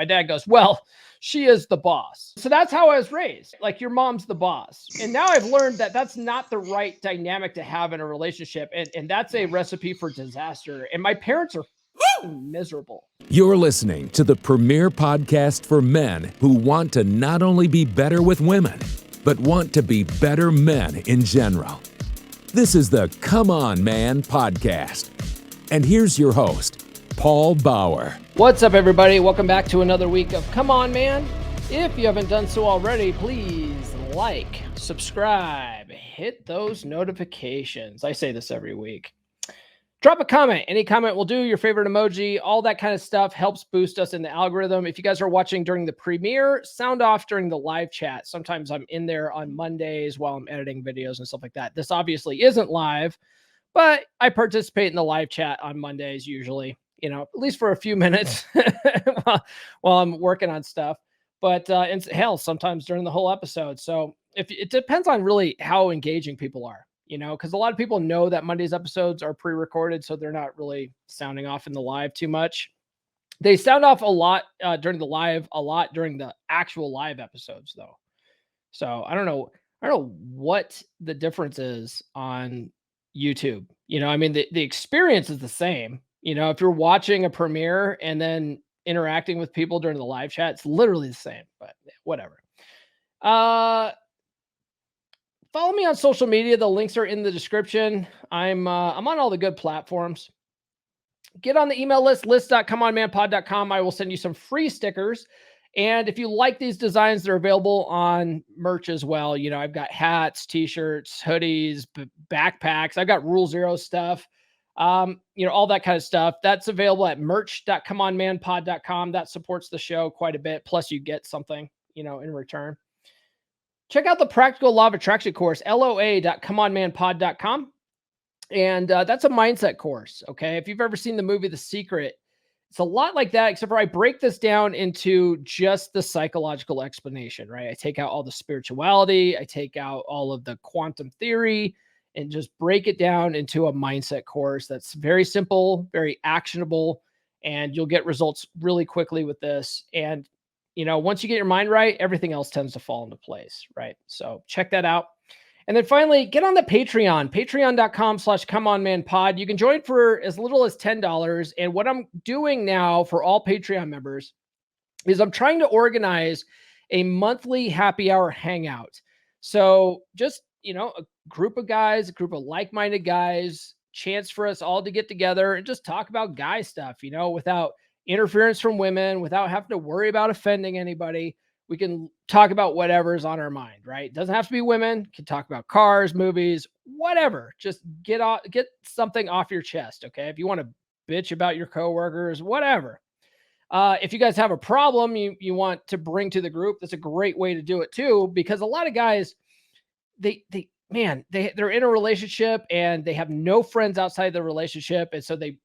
My dad goes, well, she is the boss. So that's how I was raised. Like, your mom's the boss. And now I've learned that that's not the right dynamic to have in a relationship. And that's a recipe for disaster. And my parents are miserable. You're listening to the premier podcast for men who want to not only be better with women, but want to be better men in general. This is the Come On Man podcast. And here's your host, Paul Bauer. What's up, everybody? Welcome back to another week of Come On Man. If you haven't done so already, please like, subscribe, hit those notifications. I say this every week. Drop a comment. Any comment will do. Your favorite emoji, all that kind of stuff helps boost us in the algorithm. If you guys are watching during the premiere, sound off during the live chat. Sometimes I'm in there on Mondays while I'm editing videos and stuff like that. This obviously isn't live, but I participate in the live chat on Mondays usually, at least for a few minutes while I'm working on stuff. But and hell, sometimes during the whole episode. So it depends on really how engaging people are. Because a lot of people know that Monday's episodes are pre-recorded, so they're not really sounding off in the live too much. They sound off a lot during the live, a lot during the actual live episodes, though. So I don't know what the difference is on YouTube. The experience is the same. If you're watching a premiere and then interacting with people during the live chat, it's literally the same, but whatever. Follow me on social media. The links are in the description. I'm on all the good platforms. Get on the email list.comeonmanpod.com. I will send you some free stickers. And if you like these designs, they're available on merch as well. I've got hats, t-shirts, hoodies, backpacks. I've got Rule Zero stuff. All that kind of stuff. That's available at merch.comeonmanpod.com. That supports the show quite a bit. Plus you get something, in return. Check out the Practical Law of Attraction course, loa.comeonmanpod.com. And that's a mindset course, okay? If you've ever seen the movie The Secret, it's a lot like that, except for I break this down into just the psychological explanation, right? I take out all the spirituality, I take out all of the quantum theory, and just break it down into a mindset course that's very simple, very actionable, and you'll get results really quickly with this. And once you get your mind right, everything else tends to fall into place, right? So check that out. And then finally, get on the Patreon, patreon.com/comeonmanpod. You can join for as little as $10. And what I'm doing now for all Patreon members is I'm trying to organize a monthly happy hour hangout. So just, a group of guys, a group of like-minded guys, chance for us all to get together and just talk about guy stuff, without interference from women, without having to worry about offending anybody. We can talk about whatever's on our mind, right? It doesn't have to be women. Can talk about cars, movies, whatever. Just get something off your chest, okay? If you want to bitch about your coworkers, whatever. If you guys have a problem you want to bring to the group, that's a great way to do it too, because a lot of guys, they're in a relationship and they have no friends outside the relationship. And so they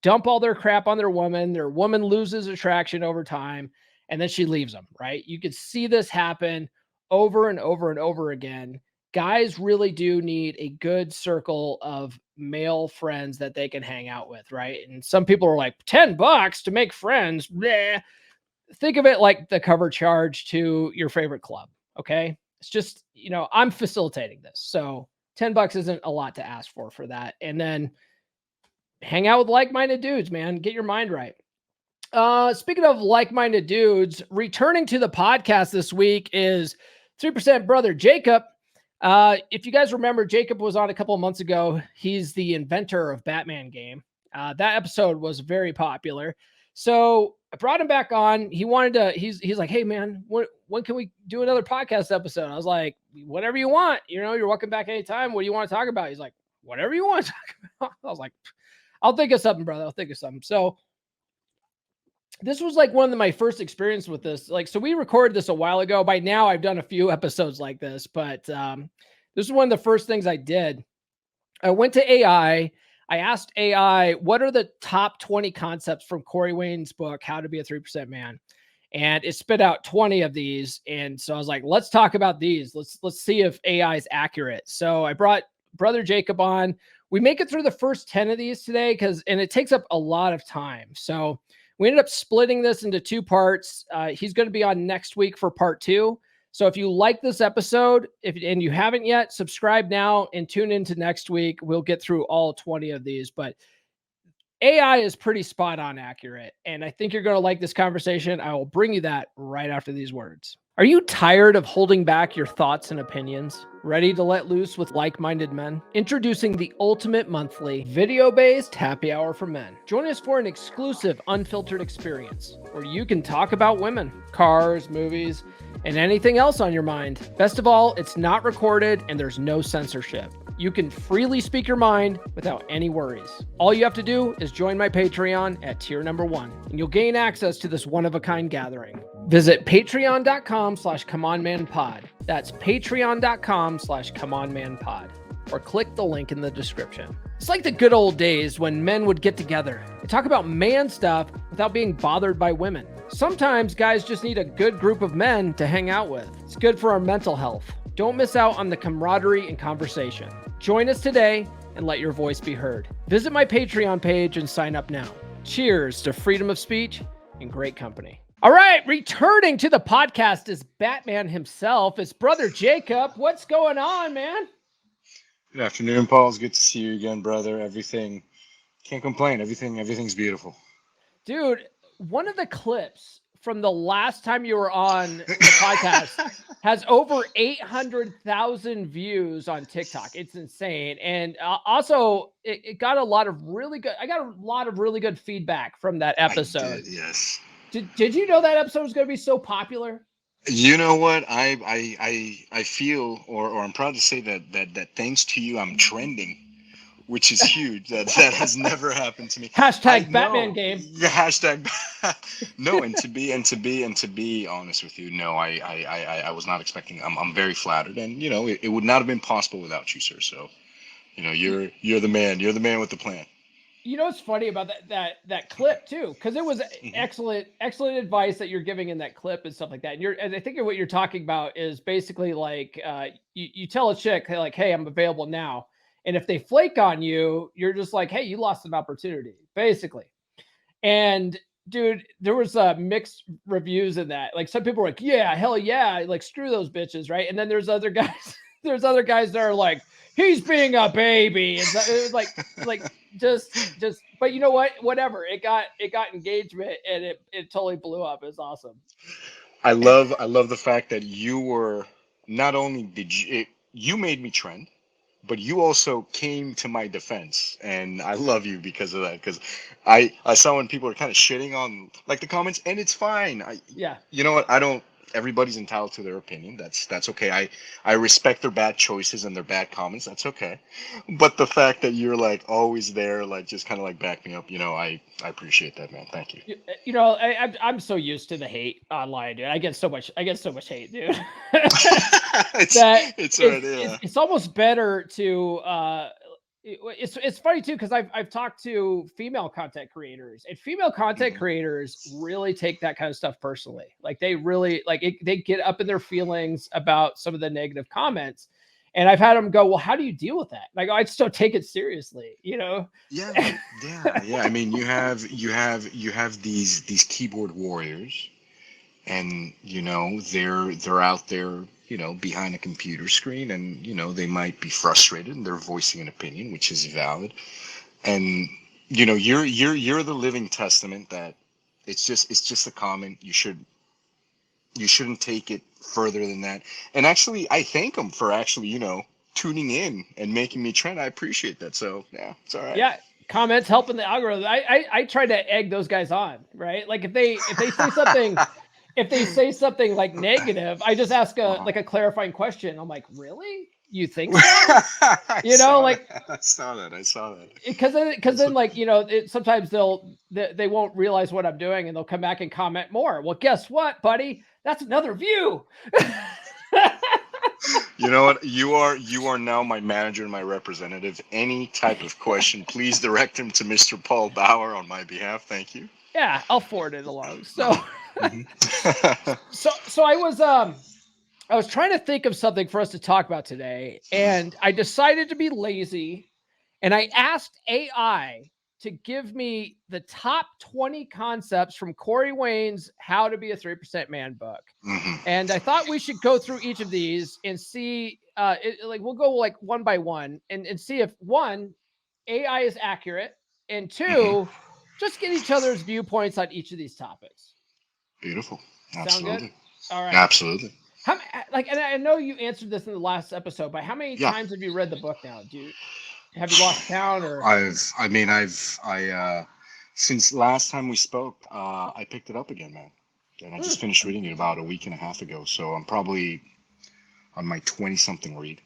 dump all their crap on their woman loses attraction over time, and then she leaves them, right? You can see this happen over and over and over again. Guys really do need a good circle of male friends that they can hang out with, right? And some people are like, $10 to make friends. Bleh. Think of it like the cover charge to your favorite club, okay? It's just, I'm facilitating this. So $10 isn't a lot to ask for that. And then hang out with like-minded dudes, man. Get your mind right. Speaking of like-minded dudes, returning to the podcast this week is 3% brother Jacob. If you guys remember, Jacob was on a couple of months ago. He's the inventor of Batman game. That episode was very popular. So I brought him back on. He wanted to, he's like, hey man, when can we do another podcast episode? I was like, whatever you want, you're welcome back anytime. What do you want to talk about? He's like, whatever you want to talk about. I was like, I'll think of something, brother. I'll think of something. So this was like one of my first experience with this. So we recorded this a while ago. By now I've done a few episodes like this, but this is one of the first things I did. I went to AI. I asked AI, what are the top 20 concepts from Corey Wayne's book, How to Be a 3% Man? And it spit out 20 of these. And so I was like, let's talk about these. Let's see if AI is accurate. So I brought brother Jacob on. We make it through the first 10 of these today and it takes up a lot of time. So We ended up splitting this into 2 parts. He's going to be on next week for part 2. So if you like this episode, and you haven't yet, subscribe now and tune into next week. We'll get through all 20 of these, but AI is pretty spot on accurate. And I think you're going to like this conversation. I will bring you that right after these words. Are you tired of holding back your thoughts and opinions? Ready to let loose with like-minded men? Introducing the ultimate monthly video-based happy hour for men. Join us for an exclusive unfiltered experience where you can talk about women, cars, movies, and anything else on your mind. Best of all, it's not recorded and there's no censorship. You can freely speak your mind without any worries. All you have to do is join my Patreon at tier number 1, and you'll gain access to this one-of-a-kind gathering. Visit patreon.com/comeonmanpod. That's patreon.com/comeonmanpod. Or click the link in the description. It's like the good old days when men would get together and talk about man stuff without being bothered by women. Sometimes guys just need a good group of men to hang out with. It's good for our mental health. Don't miss out on the camaraderie and conversation. Join us today and let your voice be heard. Visit my Patreon page and sign up now. Cheers to freedom of speech and great company. All right, returning to the podcast is Batman himself. It's brother Jacob. What's going on, man? Good afternoon, Paul. It's good to see you again, brother. Can't complain. Everything's beautiful. Dude, one of the clips from the last time you were on the podcast has over 800,000 views on TikTok. It's insane. And also it got a lot of really good feedback from that episode. I did, yes. Did you know that episode was going to be so popular? You know what? I feel, or I'm proud to say that thanks to you, I'm trending, which is huge. That has never happened to me. Hashtag Batman game. Yeah, hashtag. No, and to be honest with you, no, I was not expecting. I'm very flattered, and it would not have been possible without you, sir. So, you're the man. You're the man with the plan. You know what's funny about that clip too, because it was excellent advice that you're giving in that clip and stuff like that. And I think what you're talking about is basically like you tell a chick like, "Hey, I'm available now," and if they flake on you, you're just like, "Hey, you lost an opportunity," basically. And dude, there was mixed reviews in that. Like some people were like, "Yeah, hell yeah, like screw those bitches," right? And then there's other guys that are like, "He's being a baby." And it was like just, but you know what? Whatever. It got engagement and it totally blew up. It's awesome. I love the fact that you were not only you made me trend, but you also came to my defense, and I love you because of that. Because I saw when people are kind of shitting on like the comments, and it's fine. You know what? Everybody's entitled to their opinion. That's okay. I respect their bad choices and their bad comments. That's okay. But the fact that you're like always there, like just kind of like back me up, I appreciate that, man. Thank you. I'm so used to the hate online, dude. I get so much hate, dude. It's almost better to it's funny too, because I've talked to female content creators, and female content creators really take that kind of stuff personally. Like they really they get up in their feelings about some of the negative comments, and I've had them go, "Well, how do you deal with that?" Like I just don't take it seriously, Yeah. I mean, you have these keyboard warriors, and they're out there, behind a computer screen, and they might be frustrated and they're voicing an opinion, which is valid. And you're the living testament that it's just a comment. You shouldn't take it further than that. And actually, I thank them for actually tuning in and making me trend. I appreciate that. So yeah, it's all right. Yeah. Comments helping the algorithm. I try to egg those guys on, right? Like if they say something. If they say something like negative, I just ask a clarifying question. I'm like, really? You think so? I saw that. Because then like, sometimes they won't realize what I'm doing and they'll come back and comment more. Well, guess what, buddy? That's another view. You know what? You are now my manager and my representative. Any type of question, please direct him to Mr. Paul Bauer on my behalf. Thank you. Yeah, I'll forward it along. So. So I was trying to think of something for us to talk about today, and I decided to be lazy, and I asked AI to give me the top 20 concepts from Corey Wayne's How to Be a 3% Man book. And I thought we should go through each of these and see, we'll go like one by one and see if one, AI is accurate, and two, just get each other's viewpoints on each of these topics. Beautiful. Sound Absolutely. good? All right. Absolutely. And I know you answered this in the last episode, but how many times have you read the book now? Have you lost count or? Since last time we spoke, I picked it up again, man. And I just finished reading it about a week and a half ago. So I'm probably on my 20-something read.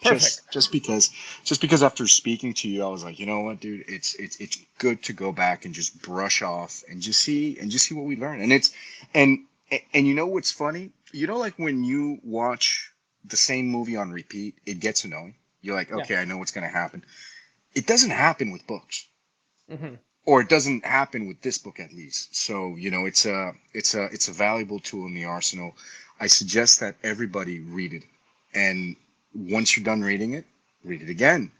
Perfect. Just because after speaking to you, I was like, you know what, dude, it's good to go back and just brush off and just see what we learn. And you know what's funny? You know, like when you watch the same movie on repeat, it gets annoying. You're like, okay, I know what's going to happen. It doesn't happen with books, or it doesn't happen with this book at least. So, you know, it's a valuable tool in the arsenal. I suggest that everybody read it, and once you're done reading it, read it again.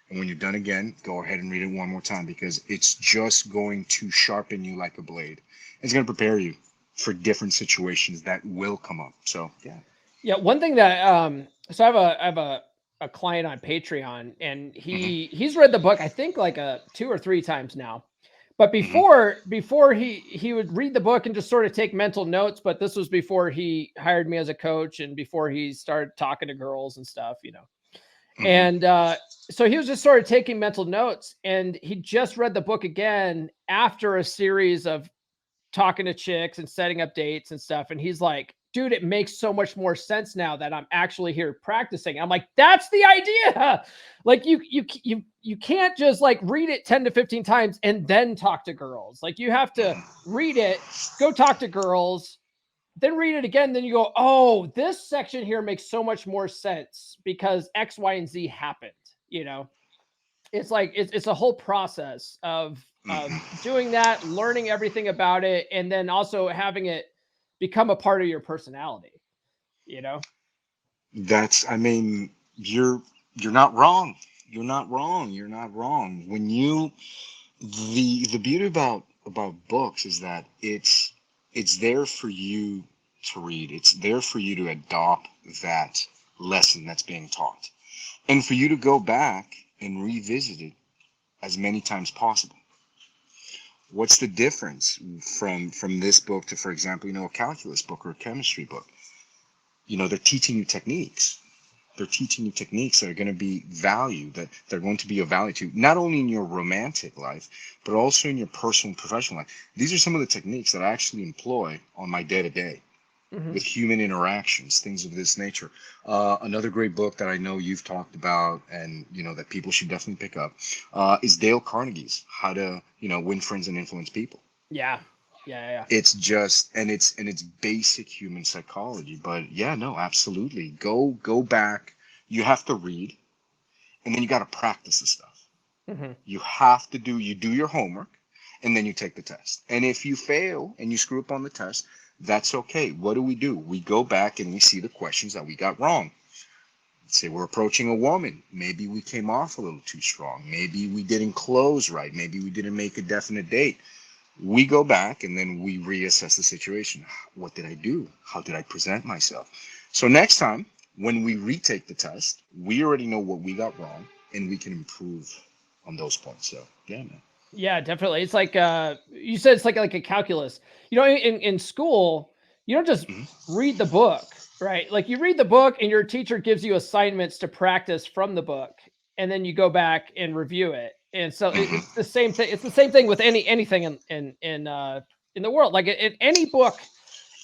And when you're done again, go ahead and read it one more time, because it's just going to sharpen you like a blade. It's going to prepare you for different situations that will come up. So, yeah. Yeah. One thing that, so I have a client on Patreon, and he's read the book, I think like 2 or 3 times now. But before he would read the book and just sort of take mental notes, but this was before he hired me as a coach and before he started talking to girls and stuff, you know. And so he was just sort of taking mental notes, and he just read the book again after a series of talking to chicks and setting up dates and stuff. And he's like, dude, it makes so much more sense now that I'm actually here practicing. I'm like, that's the idea. Like you can't just like read it 10 to 15 times and then talk to girls. Like you have to read it, go talk to girls, then read it again. Then you go, oh, this section here makes so much more sense because X, Y, and Z happened. You know, it's like, it's a whole process of doing that, learning everything about it, and then also having it become a part of your personality, you know? I mean, you're not wrong. You're not wrong. You're not wrong. When the beauty about books is that it's there for you to read. It's there for you to adopt that lesson that's being taught, and for you to go back and revisit it as many times possible. What's the difference from this book to, for example, you know, a calculus book or a chemistry book? You know, they're teaching you techniques. They're teaching you techniques that are going to be valued, that they're going to be of value to you, not only in your romantic life, but also in your personal and professional life. These are some of the techniques that I actually employ on my day-to-day with human interactions, things of this nature. Another great book that I know you've talked about, and you know that people should definitely pick up, is Dale Carnegie's How to, you know, Win Friends and Influence People. Yeah. It's just, and it's basic human psychology. But yeah, no, absolutely. Go back. You have to read, and then you got to practice the stuff. You have to do your homework, and then you take the test. And if you fail and you screw up on the test, that's okay. What do? We go back and we see the questions that we got wrong. Let's say we're approaching a woman. Maybe we came off a little too strong. Maybe we didn't close right. Maybe we didn't make a definite date. We go back and then we reassess the situation. What did I do? How did I present myself? So next time when we retake the test, we already know what we got wrong and we can improve on those points. So yeah, man. Yeah, definitely. It's like you said, it's like a calculus. You know, in school, you don't just read the book, right? Like you read the book and your teacher gives you assignments to practice from the book, and then you go back and review it. And so it's the same thing. It's the same thing with anything in the world. Like in any book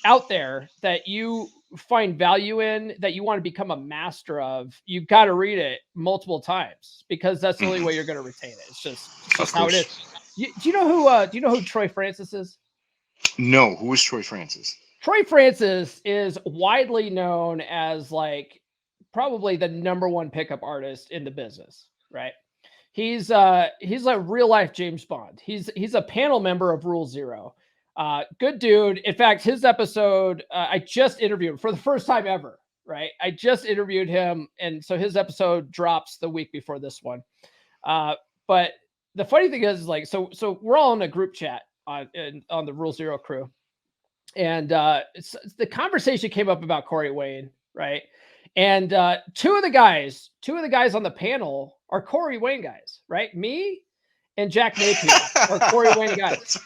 out there that you find value in, that you want to become a master of, you've got to read it multiple times, because that's the only way you're going to retain it. It's just how it is. Do you know who Troy Francis is? No, who is Troy Francis? Troy Francis is widely known as like probably the #1 pickup artist in the business, right? He's a real life James Bond. He's a panel member of Rule Zero. Good dude. In fact, his episode, I just interviewed him for the first time ever, right? I just interviewed him. And so his episode drops the week before this one. But the funny thing is like, so we're all in a group chat on the Rule Zero crew. And the conversation came up about Corey Wayne, right? And two of the guys on the panel are Corey Wayne guys, right? Me and Jack Napier are Corey Wayne guys,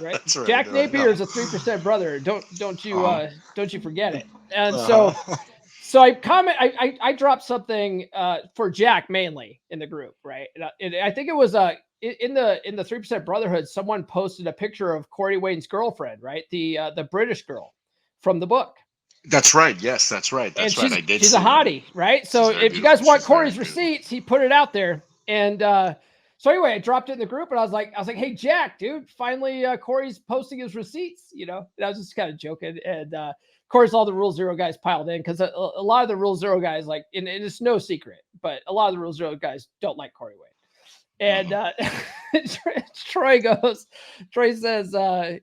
right? That's right. Jack Napier is a Yeah. 3% brother. Don't you forget it. And Uh-huh. so I dropped something for Jack mainly in the group, right? And I think it was in the 3% Brotherhood, someone posted a picture of Corey Wayne's girlfriend, right? The British girl from the book. That's right. Yes, that's right. And That's right. I did she's a see that. hottie, right? She's So very if you guys beautiful. want She's very Corey's beautiful. receipts, he put it out there. And so anyway, I dropped it in the group and I was like, hey Jack, dude, finally Corey's posting his receipts, you know. And I was just kind of joking. And of course, all the Rule Zero guys piled in because a lot of the Rule Zero guys, like, and it's no secret, but a lot of the Rule Zero guys don't like Corey Wayne. And Troy says,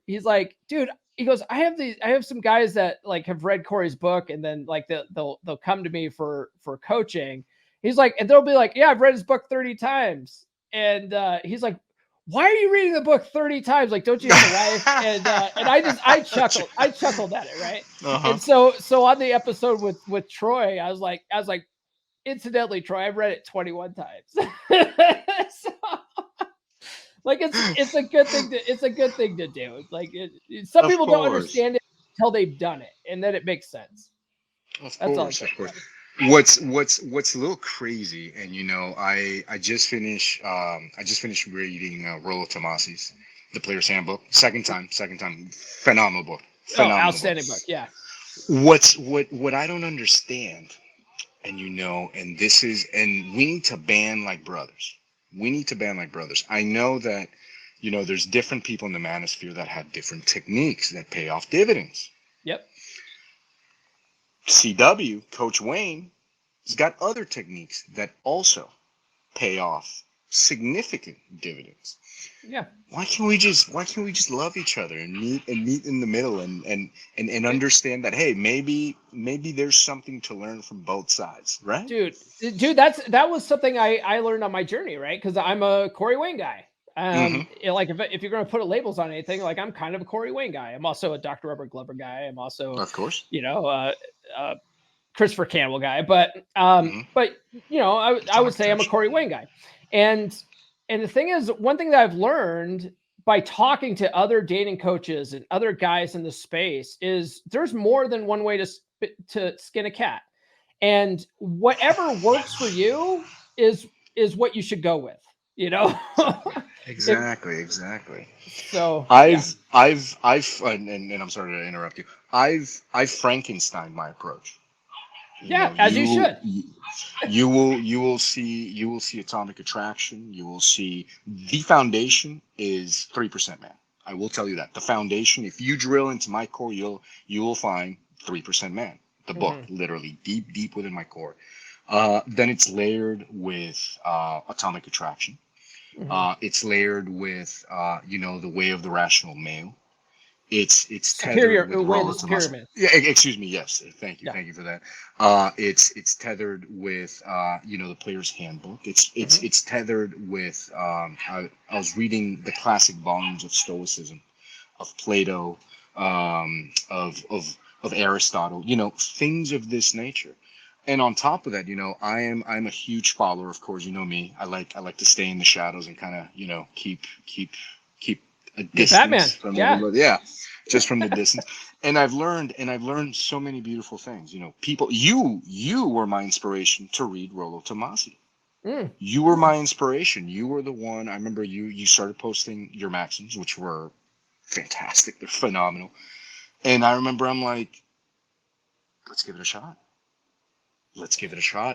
he's like, dude, he goes, I have some guys that like have read Corey's book and then like they'll come to me for coaching. He's like, and they'll be like, yeah, I've read his book 30 times. And he's like, why are you reading the book 30 times? Like, don't you have a life? And I chuckled at it, right? Uh-huh. And so on the episode with Troy, I was like, incidentally, Troy, I've read it 21 times. So, like it's a good thing to do. Like some Of people don't course. understand it until they've done it, and then it makes sense. Of That's all. course, of course. What's a little crazy, and you know, I just finished reading Rollo Tomasi's The Player's Handbook. Second time, phenomenal book. Phenomenal Outstanding book. Yeah. What I don't understand, and you know, and we need to ban like brothers. We need to ban like brothers. I know that, you know, there's different people in the manosphere that have different techniques that pay off dividends. Yep. CW, Coach Wayne, has got other techniques that also pay off significant dividends. Yeah. Why can't we just love each other and meet in the middle and understand that, hey, maybe there's something to learn from both sides, right? Dude, that was something I learned on my journey, right? Because I'm a Corey Wayne guy. Like if you're going to put labels on anything, like I'm kind of a Corey Wayne guy. I'm also a Dr. Robert Glover guy. I'm also, Of course, you know, Christopher Campbell guy. But you know, I would say I'm a Corey Wayne guy. And the thing is, one thing that I've learned by talking to other dating coaches and other guys in the space is there's more than one way to skin a cat. And whatever works for you is what you should go with, you know? exactly. So I've and I'm sorry to interrupt you. I've Frankenstein my approach. As you should. You will see atomic attraction. You will see the foundation is 3% man. I will tell you that the foundation. If you drill into my core, you will find 3% man. The book, literally deep within my core. Then it's layered with atomic attraction. It's layered with you know, the way of the rational male. It's superior tethered with way the superior man. Yeah, excuse me. Yes, thank you for that. It's tethered with you know, the Player's Handbook. It's tethered with I was reading the classic volumes of Stoicism, of Plato, of Aristotle. You know, things of this nature. And on top of that, you know, I'm a huge follower. Of course, you know me. I like to stay in the shadows and kind of, you know, keep a distance from everybody. Yeah, just from the distance. And I've learned so many beautiful things. You know, people, you were my inspiration to read Rollo Tomasi. You were my inspiration. You were the one. I remember you started posting your maxims, which were fantastic. They're phenomenal. And I remember I'm like, let's give it a shot.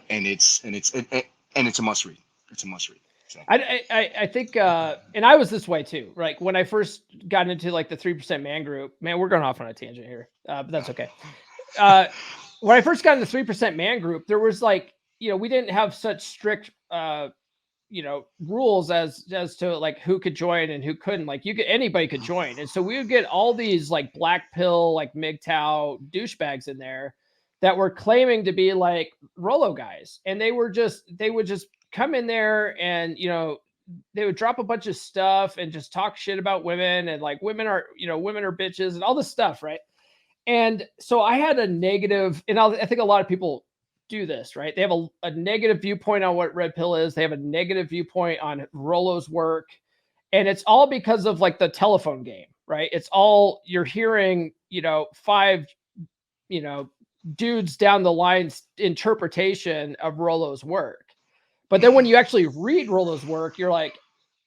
And it's a must read. It's a must read. So. I think, and I was this way too. Like when I first got into like the 3% man group, man, we're going off on a tangent here, but that's okay. When I first got into the 3% man group, there was like, you know, we didn't have such strict, you know, rules as to like who could join and who couldn't. Like anybody could join, and so we would get all these like black pill, like MGTOW douchebags in there that were claiming to be like Rollo guys, and they would just come in there and, you know, they would drop a bunch of stuff and just talk shit about women and like women are bitches and all this stuff, right? And so I had a negative, and I think a lot of people do this, right? They have a negative viewpoint on what red pill is. They have a negative viewpoint on Rollo's work. And it's all because of like the telephone game, right? It's all you're hearing, five, you know, dudes down the line's interpretation of Rollo's work. But then when you actually read Rollo's work, you're like,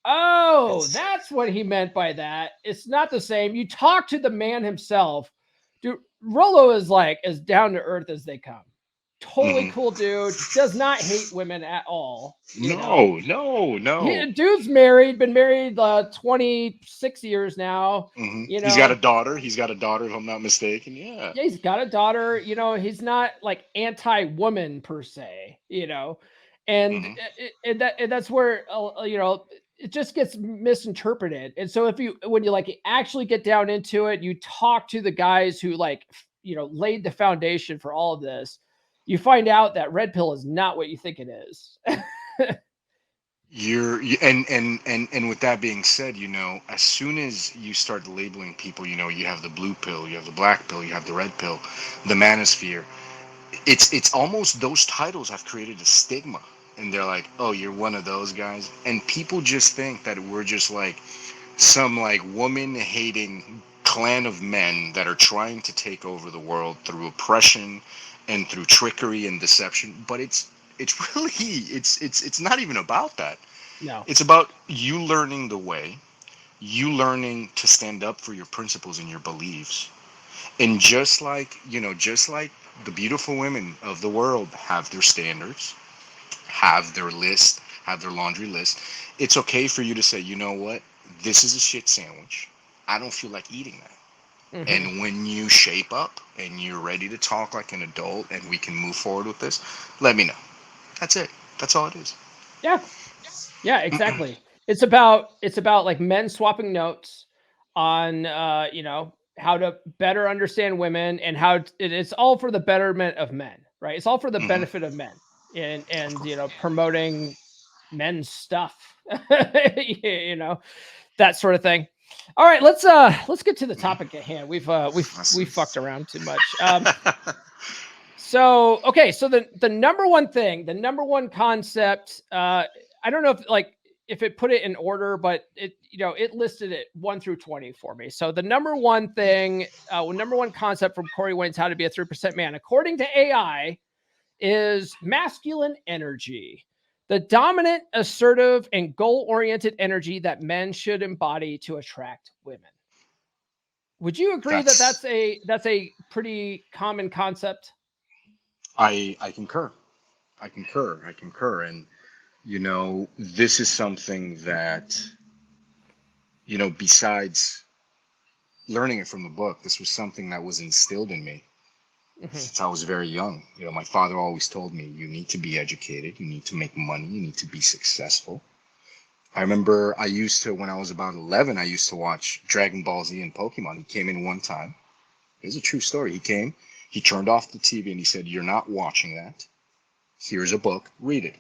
oh, It's that's what he meant by that. It's not the same. You talk to the man himself. Dude, Rollo is like as down to earth as they come. Totally mhm. cool dude. Does not hate women at all. No, no, no. Dude's married, been married 26 years now. Hmm. You He's got a know, daughter. He's got a daughter, if I'm not mistaken. Yeah. yeah, he's got a daughter. He's not like anti-woman per se. And Hmm. that's where it just gets misinterpreted. And so when you like actually get down into it, you talk to the guys who like laid the foundation for all of this. You find out that red pill is not what you think it is. And with that being said, as soon as you start labeling people, you have the blue pill, you have the black pill, you have the red pill, the manosphere. It's almost those titles have created a stigma, and they're like, oh, you're one of those guys, and people just think that we're just like some like woman hating clan of men that are trying to take over the world through oppression and through trickery and deception. But it's really it's not even about that. No. It's about you learning the way, you learning to stand up for your principles and your beliefs. And just like the beautiful women of the world have their standards, have their list, have their laundry list, it's okay for you to say, you know what, this is a shit sandwich. I don't feel like eating that. Hmm. And when you shape up and you're ready to talk like an adult and we can move forward with this, let me know. That's it. That's all it is. Yeah. Yeah, exactly. It's about like men swapping notes on how to better understand women and it's all for the betterment of men, right? It's all for the Hmm. benefit of men Of and course. promoting men's stuff. you know, that sort of thing. All right, let's get to the Hmm. topic at hand. We've fucked That's, around too much. So okay, so the number one thing, the number one concept, I don't know if it put it in order, but it listed it 1 through 20 for me. So the number one thing, number one concept from Corey Wayne's How to Be a 3% Man, according to AI, is masculine energy. The dominant, assertive, and goal-oriented energy that men should embody to attract women. Would you agree that that's that's a pretty common concept? I concur. I concur. And this is something that, besides learning it from the book, this was something that was instilled in me Hmm. since I was very young. My father always told me, you need to be educated, you need to make money, you need to be successful. I remember when I was about 11, I used to watch Dragon Ball Z and Pokemon. He came in one time. It's a true story. He came, he turned off the TV and he said, you're not watching that. Here's a book, read it.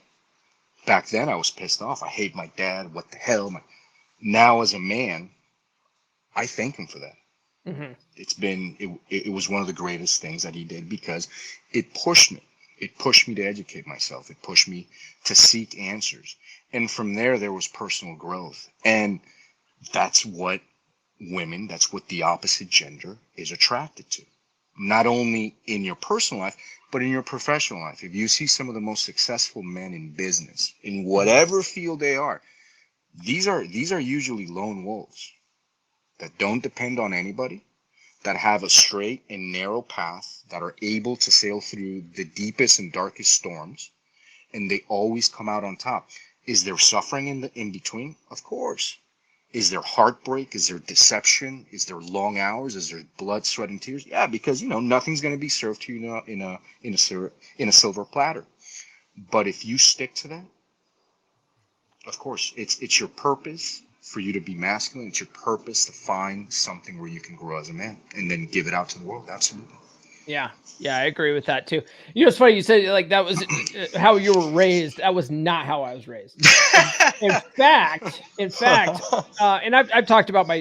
Back then I was pissed off. I hate my dad. What the hell? Now as a man, I thank him for that. Hmm. It was one of the greatest things that he did because it pushed me. It pushed me to educate myself. It pushed me to seek answers. And from there was personal growth. And that's what that's what the opposite gender is attracted to. Not only in your personal life, but in your professional life. If you see some of the most successful men in business, in Hmm. whatever field they are, these are usually lone wolves that don't depend on anybody, that have a straight and narrow path, that are able to sail through the deepest and darkest storms, and they always come out on top. Is there suffering in between? Of course. Is there heartbreak? Is there deception? Is there long hours? Is there blood, sweat, and tears? Yeah, because nothing's going to be served to you in a silver platter. But if you stick to that, of course, it's your purpose for you to be masculine. It's your purpose to find something where you can grow as a man and then give it out to the world. Absolutely. Yeah. Yeah, I agree with that too. You know, it's funny you said like that was how you were raised. That was not how I was raised. In fact, and I've talked about my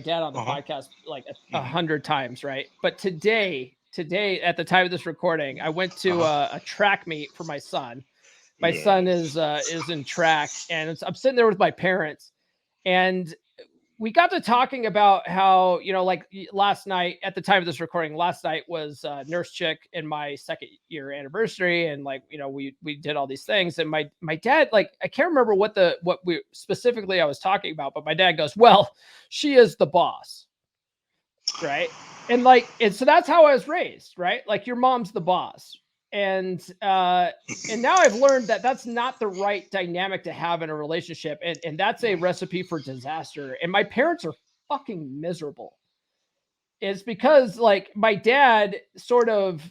dad on the Uh-huh. podcast like a Hmm. 100 times, right? But today at the time of this recording, I went to Uh-huh. a track meet for my son. My son Yes. is in track, and I'm sitting there with my parents, and we got to talking about how, you know, like last night at the time of this recording, last night was Nurse Chick and my second year anniversary, and like, you know, we did all these things, and my dad, like, I can't remember what we specifically I was talking about, but my dad goes, "Well, she is the boss." Right. And so that's how I was raised, right? Like your mom's the boss. And now I've learned that that's not the right dynamic to have in a relationship. And that's a recipe for disaster. And my parents are fucking miserable. It's because like my dad sort of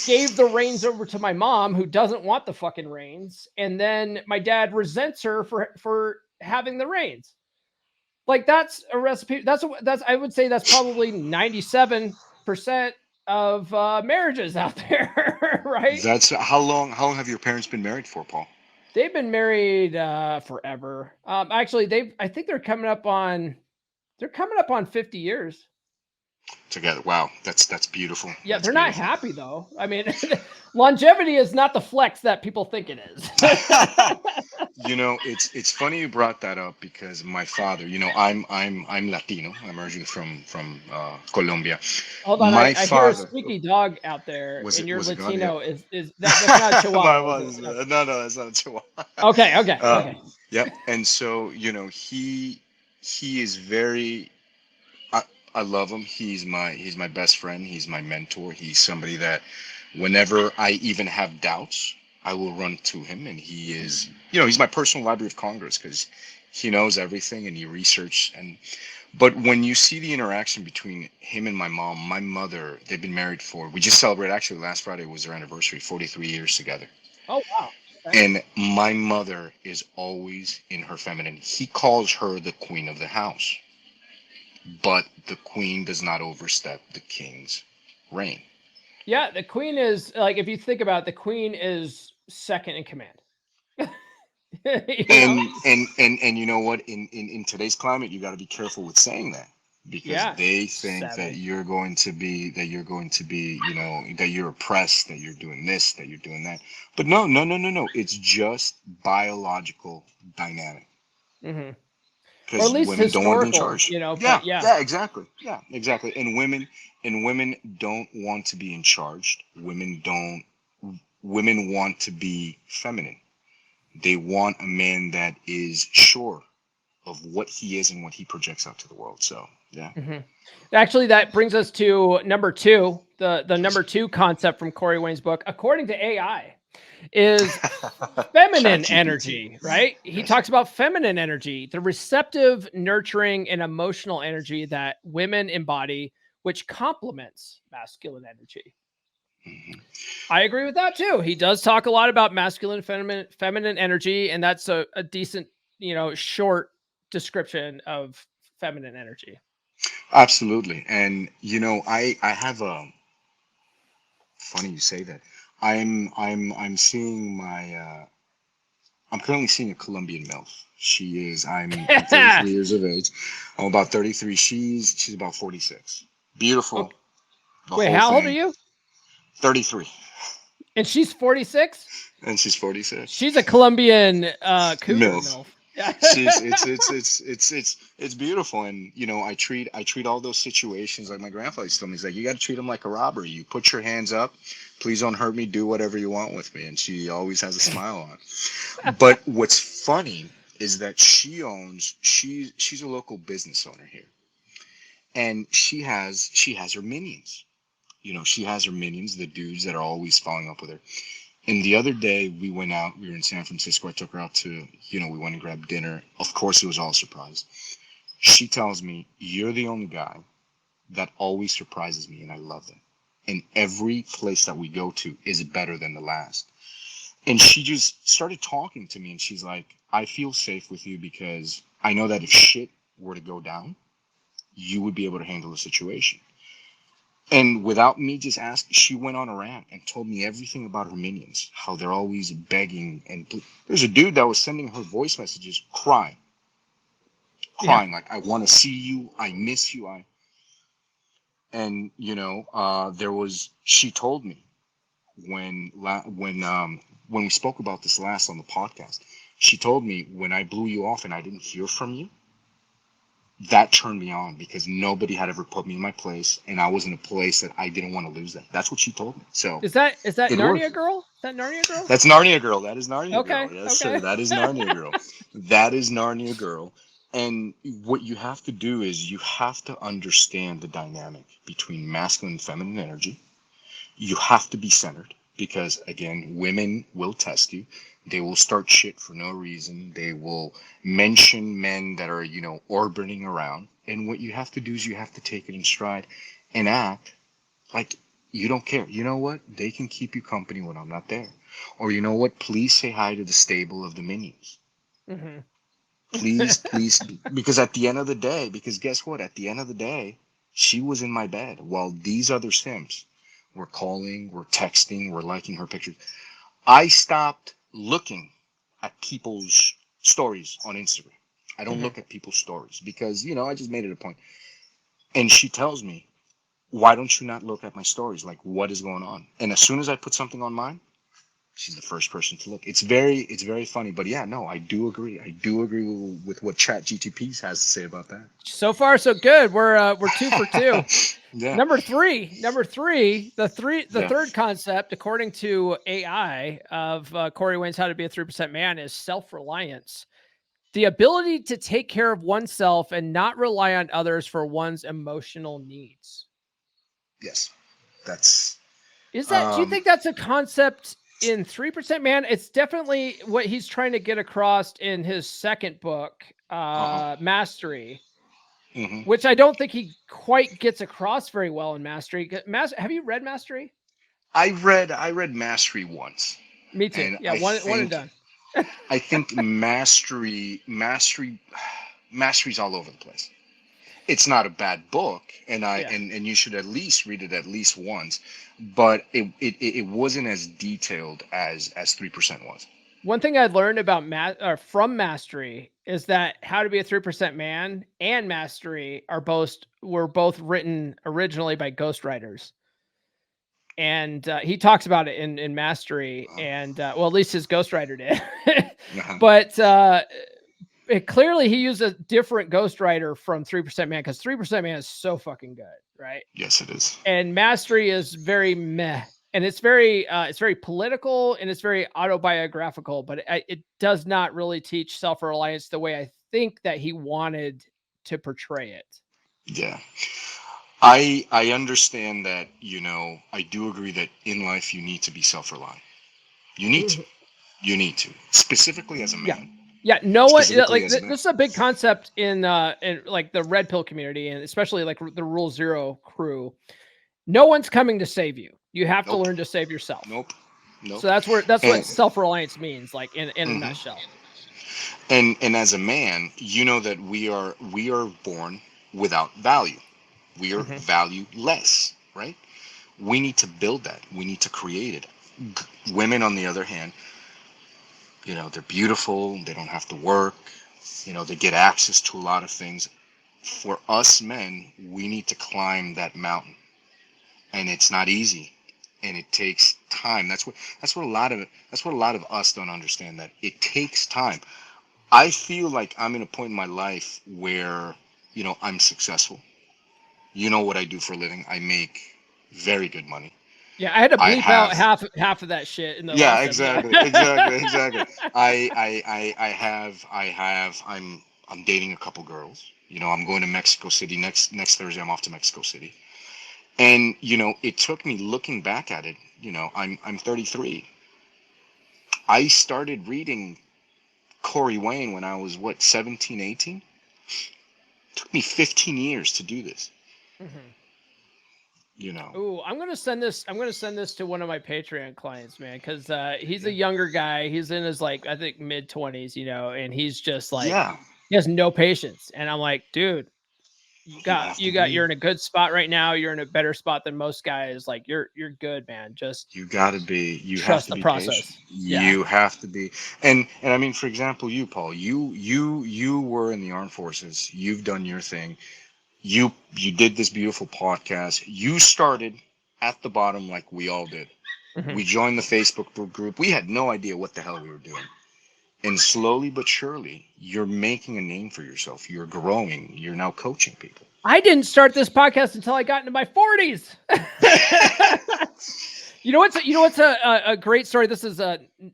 gave the reins over to my mom who doesn't want the fucking reins. And then my dad resents her for having the reins. Like that's a recipe. That's I would say that's probably 97% of marriages out there, right? That's how long have your parents been married for, Paul? They've been married forever. Actually, I think they're coming up on 50 years. Together. Wow, that's beautiful. Yeah, That's they're not beautiful. happy though. I mean, longevity is not the flex that people think it is. You know, it's funny you brought that up because my father, you know, I'm Latino. I'm originally from Colombia. Hold on, My I hear a father squeaky dog out there, was and it you're was it gone? Yep. Latino. Is that's not a My Chihuahua, is it? was no, no, that's not a chihuahua. Okay, okay, uh, okay. yep. And so, you know, he is very. I, I love him. He's my best friend. He's my mentor. He's somebody that whenever I even have doubts, I will run to him, and he is, you know, he's my personal Library of Congress because he knows everything and he researched. And but when you see the interaction between him and my mother, they've been married for, we just celebrated, actually last Friday was their anniversary, 43 years together. Oh wow. Okay. And my mother is always in her feminine. He calls her the queen of the house, but the queen does not overstep the king's reign. Yeah, the queen is like if you think about it, the queen is second in command. You know? And you know what, in today's climate you got to be careful with saying that because Yeah. they think that Savage. you're going to be, you know, that you're oppressed, that you're doing this, that you're doing that. But no, no, no, no, no, it's just biological dynamic Hmm. Or at because least women don't want to be in historical, charge. you know, Yeah, but yeah. yeah, exactly. Yeah, exactly. And women don't want to be in charge. Women want to be feminine. They want a man that is sure of what he is and what he projects out to the world. So yeah. Hmm. Actually, that brings us to number two. The number two concept from Corey Wayne's book, according to AI, is feminine ChatGPT. energy, right? He Yes. talks about feminine energy, the receptive, nurturing, and emotional energy that women embody, which complements masculine energy. Hmm. I agree with that too. He does talk a lot about masculine, feminine energy, and that's a decent, you know, short description of feminine energy. Absolutely. And you know, I have a funny you say that. I'm seeing my I'm currently seeing a Colombian MILF. I'm 33 years of age. I'm about 33. She's about 46. Beautiful, Okay. the Wait, whole how old are thing. you? 33. And she's 46? And she's 46. She's a Colombian cougar MILF. MILF. Yeah. She's it's beautiful. And you know, I treat all those situations like my grandfather used to tell me. He's like, you got to treat them like a robbery. You put your hands up, please don't hurt me, do whatever you want with me. And she always has a smile on. But what's funny is that she's a local business owner here, and she has her minions. You know, she has her minions, the dudes that are always following up with her. And the other day we went out, we were in San Francisco. I took her out to, you know, we went and grabbed dinner. Of course, it was all a surprise. She tells me, you're the only guy that always surprises me, and I love that. And every place that we go to is better than the last. And she just started talking to me, and she's like, I feel safe with you because I know that if shit were to go down, you would be able to handle the situation. And without me just asking, she went on a rant and told me everything about her minions, how they're always begging. And there's a dude that was sending her voice messages crying, Yeah. like, I want to see you. I miss you. And, she told me when we spoke about this last on the podcast, she told me when I blew you off and I didn't hear from you, that turned me on because nobody had ever put me in my place, and I was in a place that I didn't want to lose that. That's what she told me. So Is that it Narnia worked. Girl? Is that Narnia Girl? That's Narnia Girl. That is Narnia Okay. Girl. Yes, Okay. sir. That is Narnia Girl. That is Narnia Girl. And what you have to do is you have to understand the dynamic between masculine and feminine energy. You have to be centered because, again, women will test you. They will start shit for no reason. They will mention men that are, orbiting around. And what you have to do is you have to take it in stride and act like you don't care. You know what? They can keep you company when I'm not there. Or you know what? Please say hi to the stable of the minions. Mm-hmm. Please, please. Because at the end of the day, because guess what? At the end of the day, she was in my bed while these other simps were calling, were texting, were liking her pictures. I stopped looking at people's stories on Instagram. I don't look at people's stories because, I just made it a point. And she tells me, why don't you not look at my stories? Like, what is going on? And as soon as I put something on mine, she's the first person to look. It's very funny. But yeah, no, I do agree. I do agree with what ChatGPT has to say about that. So far, so good. We're 2 for 2. Yeah. Number three, the Yeah. third concept, according to AI of Corey Wayne's How to Be a 3% Man, is self-reliance. The ability to take care of oneself and not rely on others for one's emotional needs. Yes. That's Do you think that's a concept in 3% Man? It's definitely what he's trying to get across in his second book, Mastery. Mm-hmm. Which I don't think he quite gets across very well in Mastery. Have you read Mastery? I read Mastery once. Me too. And Yeah, one and done. I think Mastery's all over the place. It's not a bad book, and you should at least read it at least once, but it wasn't as detailed as 3% was. One thing I learned about from Mastery is that How to Be a 3% Man and Mastery were both written originally by ghostwriters. And he talks about it in Mastery, and well, at least his ghostwriter did. But clearly he used a different ghostwriter from 3% Man because 3% Man is so fucking good, right? Yes, it is. And Mastery is very meh, and it's very political and it's very autobiographical, but it does not really teach self-reliance the way I think that he wanted to portray it. Yeah. I understand that, I do agree that in life you need to be self-reliant. You need to, specifically as a man. Yeah, no one like this is a big concept in like the red pill community, and especially like the Rule Zero crew. No one's coming to save you. You have to learn to save yourself. Nope. So that's what self-reliance means, like in a nutshell. And as a man, you know that we are born without value. We are valueless, right? We need to build that. We need to create it. Women, on the other hand, they're beautiful. They don't have to work. They get access to a lot of things. For us men, we need to climb that mountain, and it's not easy, and it takes time. That's what a lot of us don't understand. That it takes time. I feel like I'm in a point in my life where I'm successful. You know what I do for a living? I make very good money. Yeah, I had to bleep out half of that shit in the last exactly. I'm dating a couple girls. I'm going to Mexico City next Thursday. I'm off to Mexico City, and it took me looking back at it. I'm 33. I started reading Corey Wayne when I was 17, 18. It took me 15 years to do this. Ooh, I'm gonna send this to one of my Patreon clients, man, because he's a younger guy. He's in his I think mid-20s, and he's just he has no patience. And I'm like, dude, you're in a good spot right now. You're in a better spot than most guys. Like you're good, man. Just You gotta be. You have trust to the be patient. process. Yeah. You have to be. And I mean, for example, you, Paul. You were in the armed forces. You've done your thing. You did this beautiful podcast. You started at the bottom like we all did. Mhm. We joined the Facebook group. We had no idea what the hell we were doing. And slowly but surely, you're making a name for yourself. You're growing. You're now coaching people. I didn't start this podcast until I got into my 40s. You know what's a great story. This is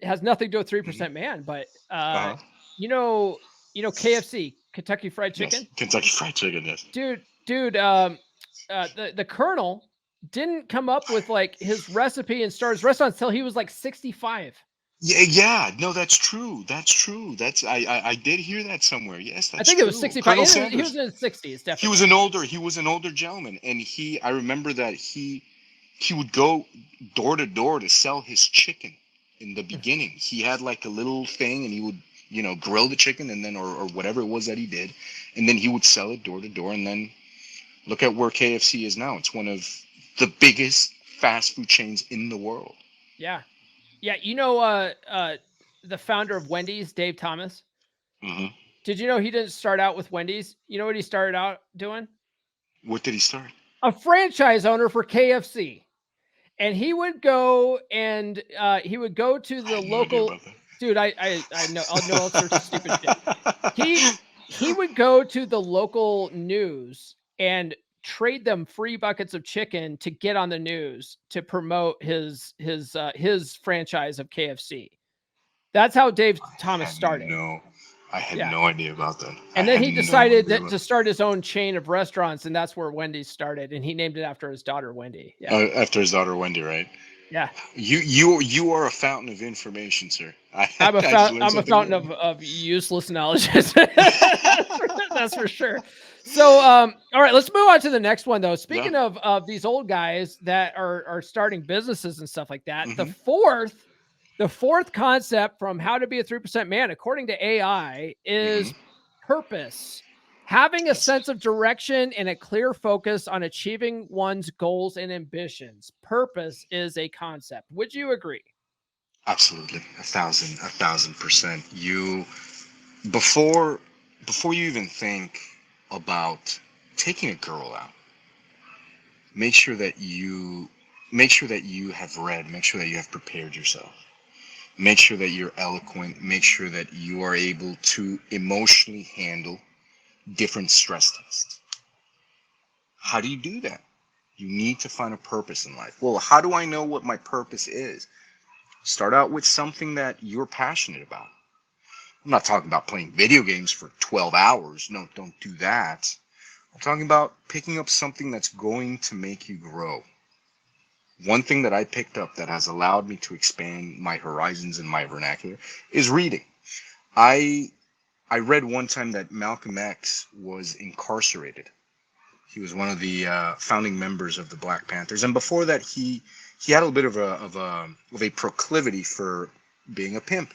has nothing to do with 3% Man, but Uh-huh. you know KFC, Kentucky Fried Yes, Chicken. Kentucky Fried Chicken. Yes. Dude, the Colonel didn't come up with like his recipe and start his restaurant until he was like 65. Yeah. No, that's true. That's true. I did hear that somewhere. Yes, I that's think it true. was 65. Colonel He Sanders. was in his 60s, definitely. He was an older gentleman, and I remember that he would go door to door to sell his chicken in the beginning. He had like a little thing, and he would, grill the chicken, and then or whatever it was that he did, and then he would sell it door to door. And then look at where KFC is now. It's one of the biggest fast food chains in the world. Yeah. The founder of Wendy's, Dave Thomas. Hmm. Did you know he didn't start out with Wendy's? You know what he started out doing? What did he start? A franchise owner for KFC. And he would go to the local dude. I know all sorts of stupid shit. He would go to the local news and trade them free buckets of chicken to get on the news to promote his franchise of KFC. That's how Dave Thomas started. I had no idea about that. And then he decided to start his own chain of restaurants, and that's where Wendy's started. And he named it after his daughter, Wendy. Yeah. After his daughter, Wendy, right? Yeah. You are a fountain of information, sir. I'm a fountain of useless knowledge. That's for sure. So, all right, let's move on to the next one, though. Speaking of these old guys that are starting businesses and stuff like that, the fourth concept from How to Be a 3% Man, according to AI, is purpose. Having a sense of direction and a clear focus on achieving one's goals and ambitions. Purpose is a concept. Would you agree? Absolutely. 1,000%. You, before you even think about taking a girl out, make sure that you have read, make sure that you have prepared yourself. Make sure that you're eloquent. Make sure that you are able to emotionally handle different stress tests. How do you do that? You need to find a purpose in life. Well, how do I know what my purpose is? Start out with something that you're passionate about. I'm not talking about playing video games for 12 hours. No, don't do that. I'm talking about picking up something that's going to make you grow. One thing that I picked up that has allowed me to expand my horizons in my vernacular is reading. I read one time that Malcolm X was incarcerated. He was one of the founding members of the Black Panthers, and before that, he had a bit of a proclivity for being a pimp.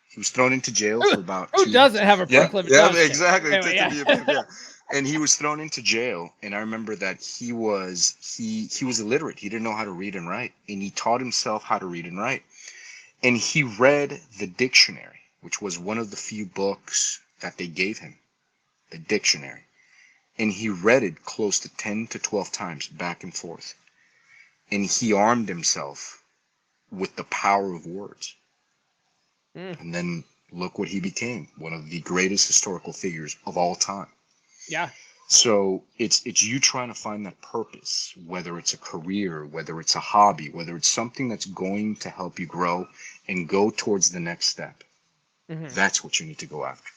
He was thrown into jail for about. Who doesn't have a proclivity? Yeah, exactly. Anyway, to be a pimp, yeah. And he was thrown into jail, and I remember that he was illiterate. He didn't know how to read and write, and he taught himself how to read and write. And he read the dictionary, which was one of the few books that they gave him, the dictionary. And he read it close to 10 to 12 times back and forth. And he armed himself with the power of words. And then look what he became, one of the greatest historical figures of all time. Yeah. So it's you trying to find that purpose, whether it's a career, whether it's a hobby, whether it's something that's going to help you grow and go towards the next step. That's what you need to go after.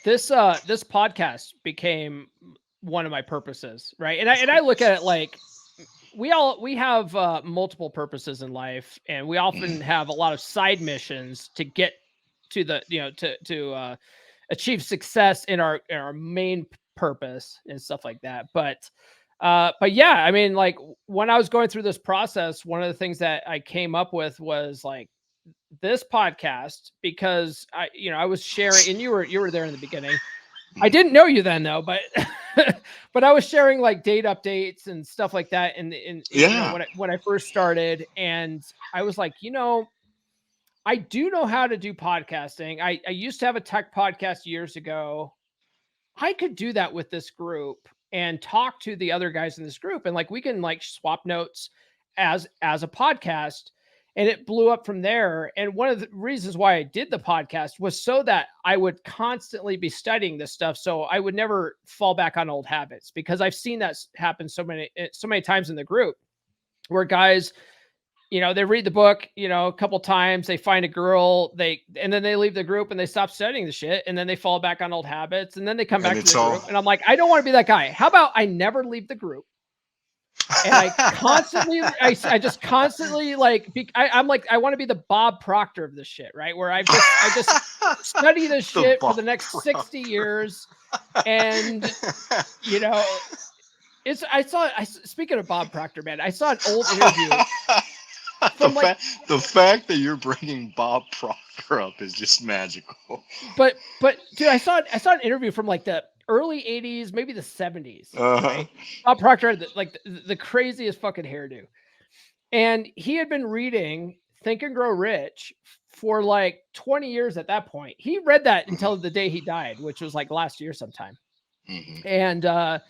This podcast became one of my purposes, right? And I look at it like we have multiple purposes in life, and we often have a lot of side missions to get to the to achieve success in our main purpose and stuff like that. But yeah, I mean, like when I was going through this process, one of the things that I came up with was like this podcast, because I was sharing, and you were there in the beginning. I didn't know you then though, but but I was sharing like date updates and stuff like that in you know Yeah. when I first started, and I was like, I do know how to do podcasting. I used to have a tech podcast years ago. I could do that with this group and talk to the other guys in this group, and like we can like swap notes as a podcast, and it blew up from there. And one of the reasons why I did the podcast was so that I would constantly be studying this stuff, so I would never fall back on old habits, because I've seen that happen so many times in the group where guys, they read the book, a couple times, they find a girl, and then they leave the group and they stop studying the shit, and then they fall back on old habits, and then they come And back to it's the all. group. And I'm like, I don't want to be that guy. How about I never leave the group? And I just constantly I'm like, I want to be the Bob Proctor of this shit, right? Where I just study this shit for the next 60 years. And, speaking of Bob Proctor, man, I saw an old interview. The fact that you're bringing Bob Proctor up is just magical. But dude, I saw an interview from like the early 80s, maybe the 70s, right? Bob Proctor had the craziest fucking hairdo. And he had been reading Think and Grow Rich for like 20 years at that point. He read that until the day he died, which was like last year sometime. And the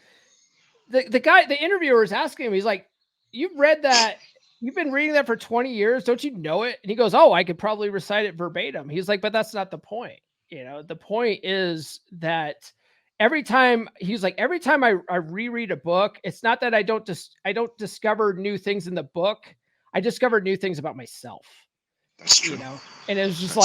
interviewer is asking him, he's like, "You've read that, you've been reading that for 20 years. Don't you know it?" And he goes, "Oh, I could probably recite it verbatim." He's like, "But that's not the point. The point is that every time," he's like, "every time I reread a book, it's not that I don't discover new things in the book. I discovered new things about myself." That's true. And it was just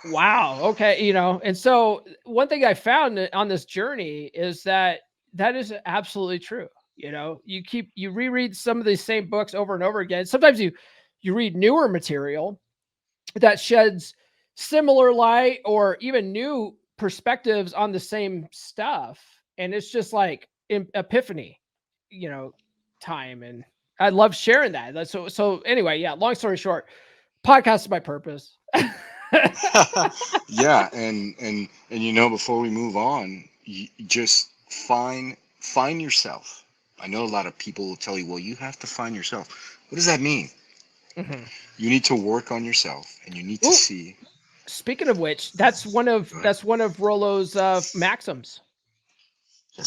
wow, okay. And so one thing I found on this journey is that is absolutely true. You reread some of these same books over and over again. Sometimes you read newer material that sheds similar light or even new perspectives on the same stuff. And it's just like epiphany, time. And I love sharing that. So anyway, yeah, long story short, podcast is my purpose. Yeah. And before we move on, you just find yourself. I know a lot of people will tell you, well, you have to find yourself. What does that mean? You need to work on yourself, and you need to see. Speaking of which, that's one of Rollo's maxims.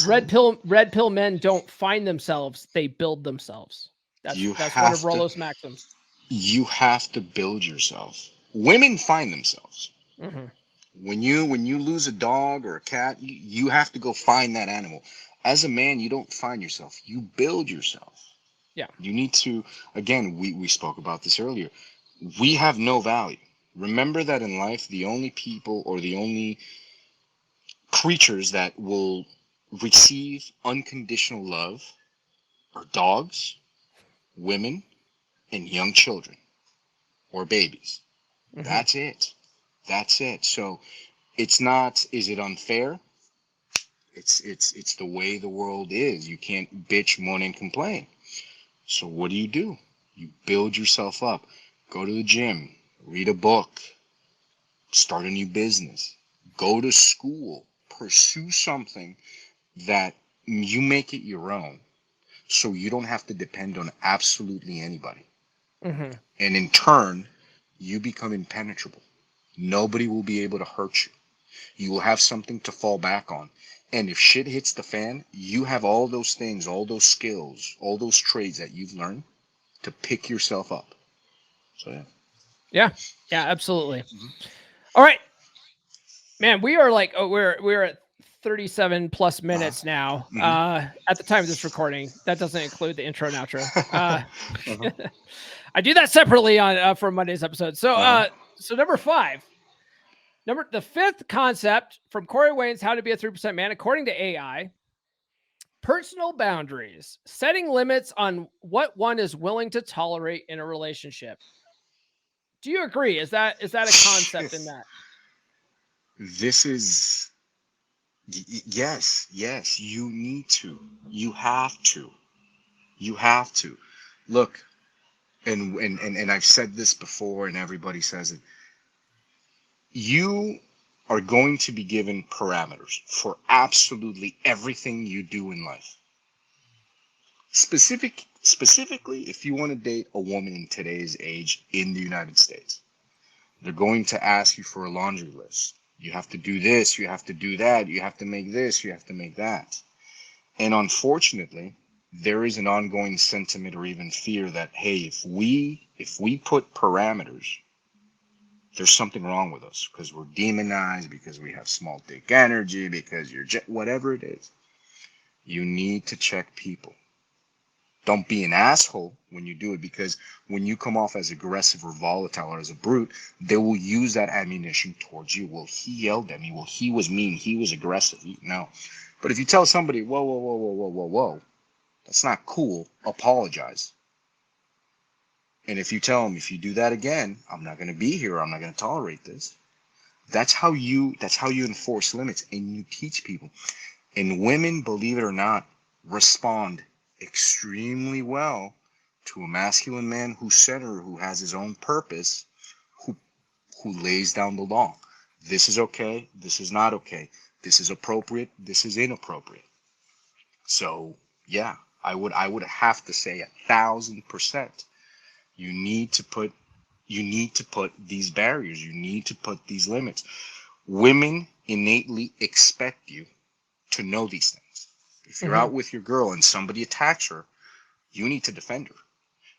Red pill men don't find themselves; they build themselves. That's one of Rollo's maxims. You have to build yourself. Women find themselves. When you lose a dog or a cat, you have to go find that animal. As a man, you don't find yourself. You build yourself. Yeah. You need to, again, we spoke about this earlier. We have no value. Remember that in life, the only people or the only creatures that will receive unconditional love are dogs, women, and young children or babies. That's it. So it's not, is it unfair? It's the way the world is. You can't bitch, moan, and complain. So what do? You build yourself up. Go to the gym, read a book, start a new business, go to school, pursue something that you make it your own, so you don't have to depend on absolutely anybody. And in turn, you become impenetrable. Nobody will be able to hurt you. You will have something to fall back on. And if shit hits the fan, you have all those things, all those skills, all those trades that you've learned to pick yourself up. So yeah, absolutely. All right, man, we are like, we're at 37 plus minutes now. At the time of this recording, that doesn't include the intro and outro. I do that separately on for Monday's episode. So so number 5. The 5th concept from Corey Wayne's How to Be a 3% Man, according to AI: personal boundaries, setting limits on what one is willing to tolerate in a relationship. Do you agree? Is that a concept in that? This is, yes, you need to. You have to. Look, and I've said this before, and everybody says it. You are going to be given parameters for absolutely everything you do in life. Specifically, if you want to date a woman in today's age in the United States, they're going to ask you for a laundry list. You have to do this, you have to do that, you have to make this, you have to make that. And unfortunately, there is an ongoing sentiment or even fear that, hey, if we put parameters, there's something wrong with us because we're demonized, because we have small dick energy, because you're whatever it is. You need to check people. Don't be an asshole when you do it, because when you come off as aggressive or volatile or as a brute, they will use that ammunition towards you. Well, he yelled at me. Well, he was mean. He was aggressive. No. But if you tell somebody, whoa, whoa, whoa, whoa, whoa, whoa, whoa, that's not cool, apologize. And if you tell them, if you do that again, I'm not going to be here. I'm not going to tolerate this. That's how you enforce limits, and you teach people. And women, believe it or not, respond extremely well to a masculine man who's centered, who has his own purpose, who lays down the law. This is okay. This is not okay. This is appropriate. This is inappropriate. So yeah, I would have to say 1,000%. You need to put these barriers. You need to put these limits. Women innately expect you to know these things. If you're out with your girl and somebody attacks her, you need to defend her.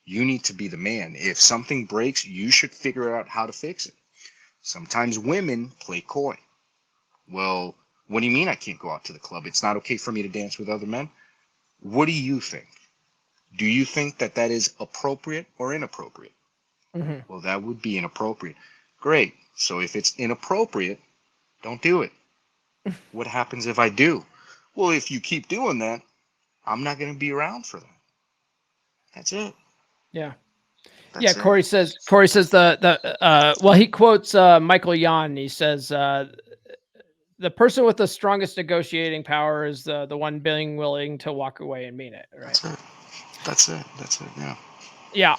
You need to be the man. If something breaks, you should figure out how to fix it. Sometimes women play coy. Well, what do you mean I can't go out to the club? It's not okay for me to dance with other men? What do you think? Do you think that is appropriate or inappropriate? Well, that would be inappropriate. Great. So if it's inappropriate, don't do it. What happens if I do? Well, if you keep doing that, I'm not going to be around for that. That's it. Yeah. That's it. Corey says well, he quotes Michael Yon. He says, the person with the strongest negotiating power is the one being willing to walk away and mean it. Right. That's it. Yeah. Yeah.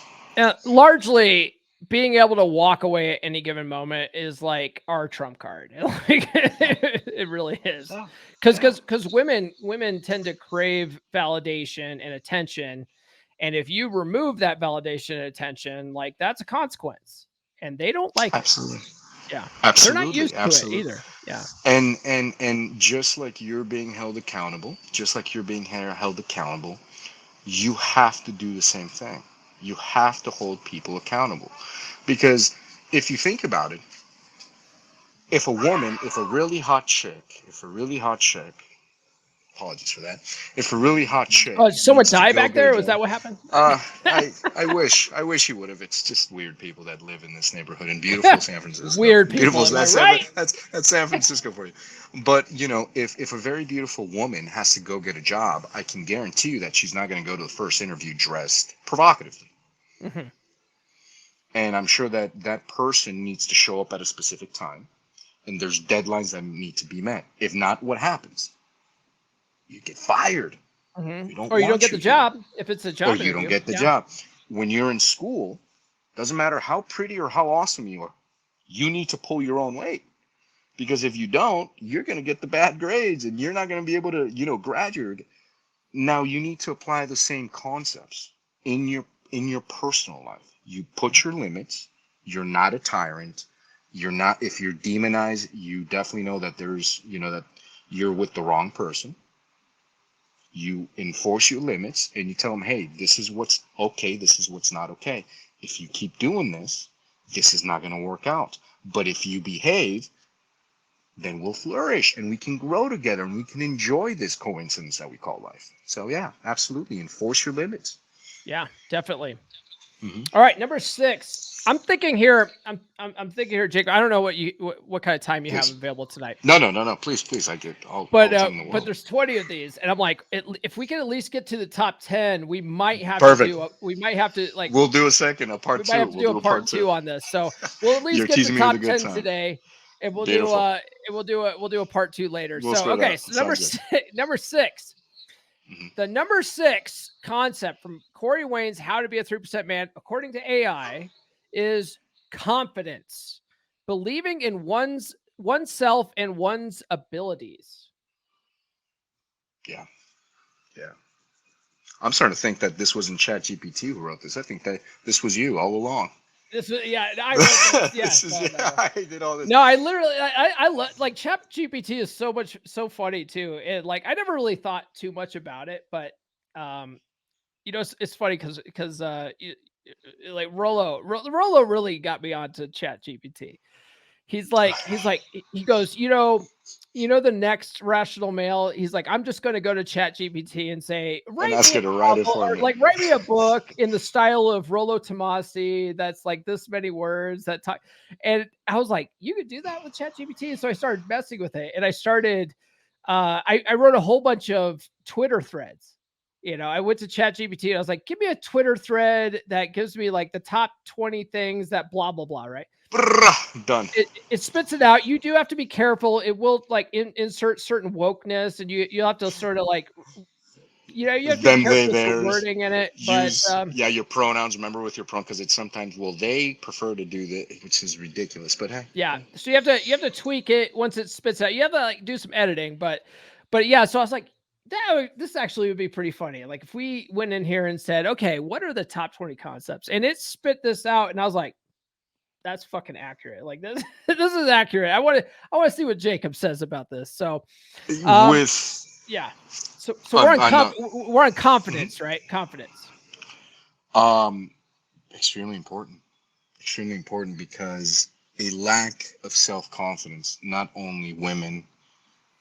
Largely being able to walk away at any given moment is like our trump card. Like, it really is. Because women tend to crave validation and attention. And if you remove that validation and attention, like, that's a consequence. And they don't like Absolutely. it. Yeah. Absolutely. They're not used to it either. Yeah. And just like you're being held accountable, you have to do the same thing. You have to hold people accountable. Because if you think about it, if a really hot chick, apologies for that. If a really hot chick. Oh, did someone die back there? Was that what happened? I wish he would have. It's just weird people that live in this neighborhood in beautiful San Francisco. Weird people. That's San Francisco for you. But if a very beautiful woman has to go get a job, I can guarantee you that she's not going to go to the first interview dressed provocatively. And I'm sure that person needs to show up at a specific time, and there's deadlines that need to be met. If not, what happens? You get fired. You don't get the job if it's a job. Or you don't get the job. When you're in school, doesn't matter how pretty or how awesome you are, you need to pull your own weight. Because if you don't, you're going to get the bad grades and you're not going to be able to, graduate. Now you need to apply the same concepts in your personal life. You put your limits. You're not a tyrant. If you're demonized, you definitely know that that you're with the wrong person. You enforce your limits and you tell them, hey, this is what's okay. This is what's not okay. If you keep doing this, this is not going to work out. But if you behave, then we'll flourish and we can grow together and we can enjoy this coincidence that we call life. So yeah, absolutely. Enforce your limits. Yeah, definitely. All right, number 6. I'm thinking here, Jake. I don't know what kind of time you have available tonight. No. Please, I get all. But there's 20 of these, and I'm like, if we can at least get to the top 10, we might have Perfect. We'll do a part 2. We might have to do a part 2 on this. So we'll at least get to the top 10 today, and we'll do a part 2 later. Number 6. The number 6 concept from Corey Wayne's How to Be a 3% Man, according to AI, is confidence. Believing in one's oneself and one's abilities. Yeah. Yeah. I'm starting to think that this wasn't ChatGPT who wrote this. I think that this was you all along. This was, yeah, I wrote this. Yeah, This is, no. I did all this. No, I literally, I like ChatGPT is so funny too. And like, I never really thought too much about it, but, it's funny because like Rollo really got me onto ChatGPT. He's like, he goes, the next rational male. He's like, I'm just going to go to ChatGPT and say, And write ask me her a to write it novel, for or me. like write me a book in the style of Rollo Tomasi. That's like this many words that talk. And I was like, you could do that with ChatGPT. And so I started messing with it, and I started. I wrote a whole bunch of Twitter threads. I went to ChatGPT and I was like, give me a Twitter thread that gives me like the top 20 things that blah blah blah. Right. Done. It spits it out. You do have to be careful. It will like insert certain wokeness, and you have to sort of like, you have to be Then careful with the there's wording in it. But your pronouns. Remember with your pronouns, because it's sometimes they prefer to do that, which is ridiculous. But hey, yeah, so you have to tweak it once it spits out. You have to like do some editing, but yeah. So I was like, this actually would be pretty funny. Like if we went in here and said, okay, what are the top 20 concepts, and it spit this out, and I was like, that's fucking accurate. Like this, this is accurate. I want to see what Jacob says about this. So, with yeah. So we're on we're on confidence, right? Confidence. extremely important. Extremely important because a lack of self-confidence, not only women,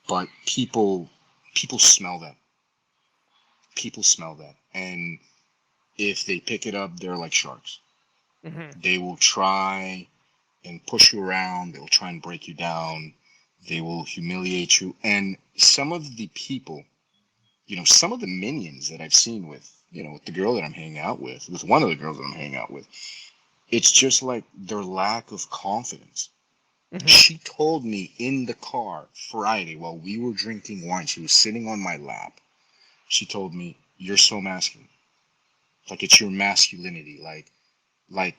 but people smell that. People smell that. And if they pick it up, they're like sharks. Mm-hmm. They will try and push you around. They will try and break you down. They will humiliate you. And some of the people, some of the minions that I've seen with the girl that I'm hanging out with one of the girls that I'm hanging out with, it's just like their lack of confidence. Mm-hmm. She told me in the car Friday while we were drinking wine, she was sitting on my lap. She told me, "You're so masculine. Like it's your masculinity. Like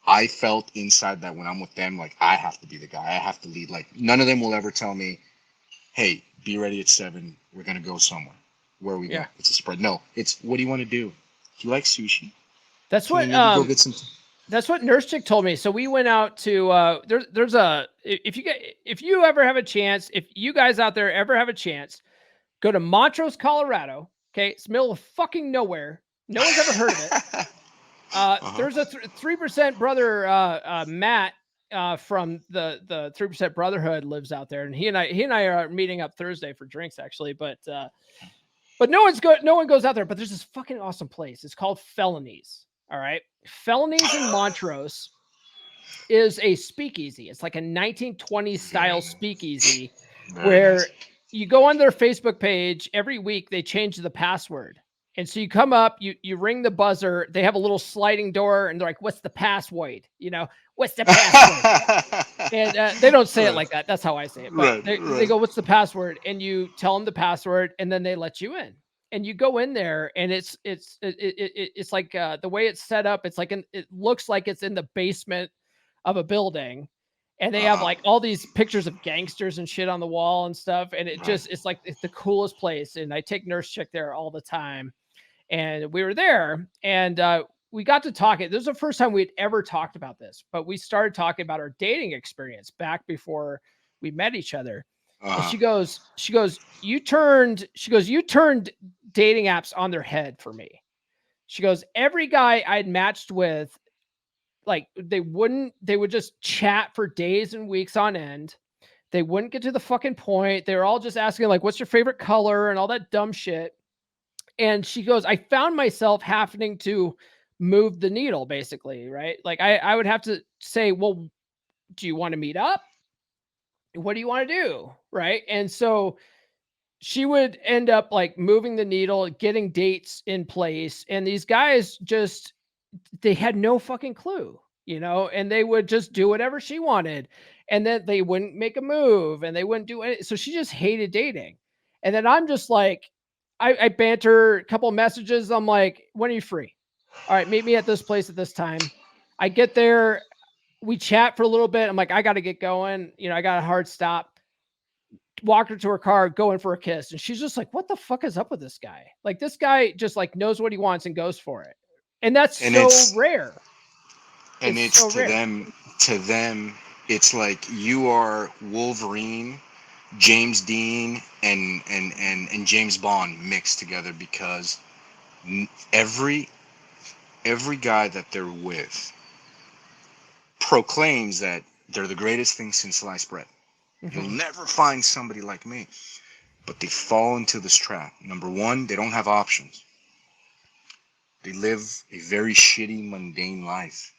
I felt inside that when I'm with them, like I have to be the guy. I have to lead. Like none of them will ever tell me, hey, be ready at 7. We're gonna go somewhere. Where are we going? It's a spread. No, it's what do you want to do? Do you like sushi? That's Can what we maybe go get some. That's what Nurse Chick told me. So we went out to there's a if you ever have a chance, if you guys out there ever have a chance, go to Montrose, Colorado. Okay, it's middle of fucking nowhere. No one's ever heard of it. There's a 3% brother, Matt, from the 3% Brotherhood lives out there, and he and I are meeting up Thursday for drinks actually, but no one goes out there. But there's this fucking awesome place. It's called Felonies. All right. Felonies in Montrose is a speakeasy. It's like a 1920s style speakeasy where you go on their Facebook page every week. They change the password. And so you come up, you ring the buzzer. They have a little sliding door and they're like, what's the password? What's the password? And they don't say it like that. That's how I say it. But they go, what's the password? And you tell them the password and then they let you in. And you go in there and it's like the way it's set up. It's like it looks like it's in the basement of a building, and they have like all these pictures of gangsters and shit on the wall and stuff. And it's like it's the coolest place. And I take Nurse Chick there all the time. And we were there and we got to talking. This was the first time we'd ever talked about this, but we started talking about our dating experience back before we met each other. And she goes, you turned dating apps on their head for me. She goes, every guy I'd matched with, like they would just chat for days and weeks on end. They wouldn't get to the fucking point. They were all just asking like, what's your favorite color and all that dumb shit. And she goes, I found myself having to move the needle basically, right? Like I would have to say, well, do you want to meet up? What do you want to do? Right. And so she would end up like moving the needle, getting dates in place. And these guys just, they had no fucking clue, and they would just do whatever she wanted. And then they wouldn't make a move and they wouldn't do it. So she just hated dating. And then I'm just like, I banter a couple of messages. I'm like, when are you free? All right, meet me at this place at this time. I get there. we chat for a little bit. I'm like, I got to get going. You know, I got a hard stop. Walk her to her car, go in for a kiss. And she's just like, what the fuck is up with this guy? Like, this guy just like knows what he wants and goes for it. And that's And so rare. It's it's so rare. to them, it's like you are Wolverine, James Dean, and James Bond mixed together, because every guy that they're with proclaims that they're the greatest thing since sliced bread. You'll never find somebody like me. But they fall into this trap. Number one, they don't have options. They live a very shitty, mundane life.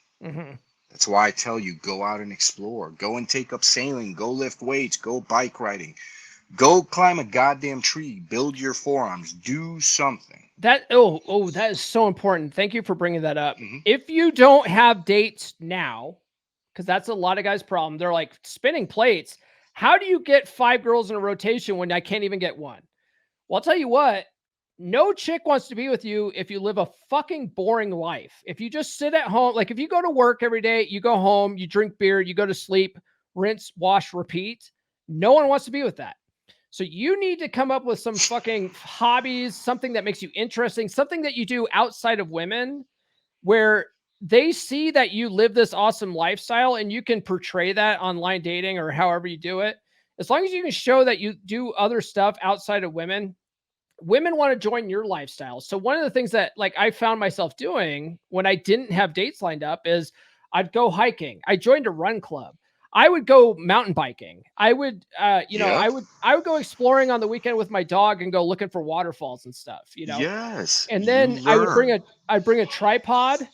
That's why I tell you, go out and explore. Go and take up sailing. Go lift weights. Go bike riding. Go climb a goddamn tree. Build your forearms. Do something. That is so important. Thank you for bringing that up. If you don't have dates now, because that's a lot of guys' problem, they're like spinning plates. How do you get 5 girls in a rotation when I can't even get one? Well, I'll tell you what, no chick wants to be with you if you live a fucking boring life. If you just sit at home, like if you go to work every day, you go home, you drink beer, you go to sleep, rinse, wash, repeat. No one wants to be with that. So you need to come up with some fucking hobbies, something that makes you interesting, something that you do outside of women where they see that you live this awesome lifestyle and you can portray that online dating or however you do it. As long as you can show that you do other stuff outside of women, women want to join your lifestyle. So one of the things that like I found myself doing when I didn't have dates lined up is I'd go hiking. I joined a run club. I would go mountain biking. I would, I would go exploring on the weekend with my dog and go looking for waterfalls and stuff, Yes. And You then learn. I'd bring a tripod.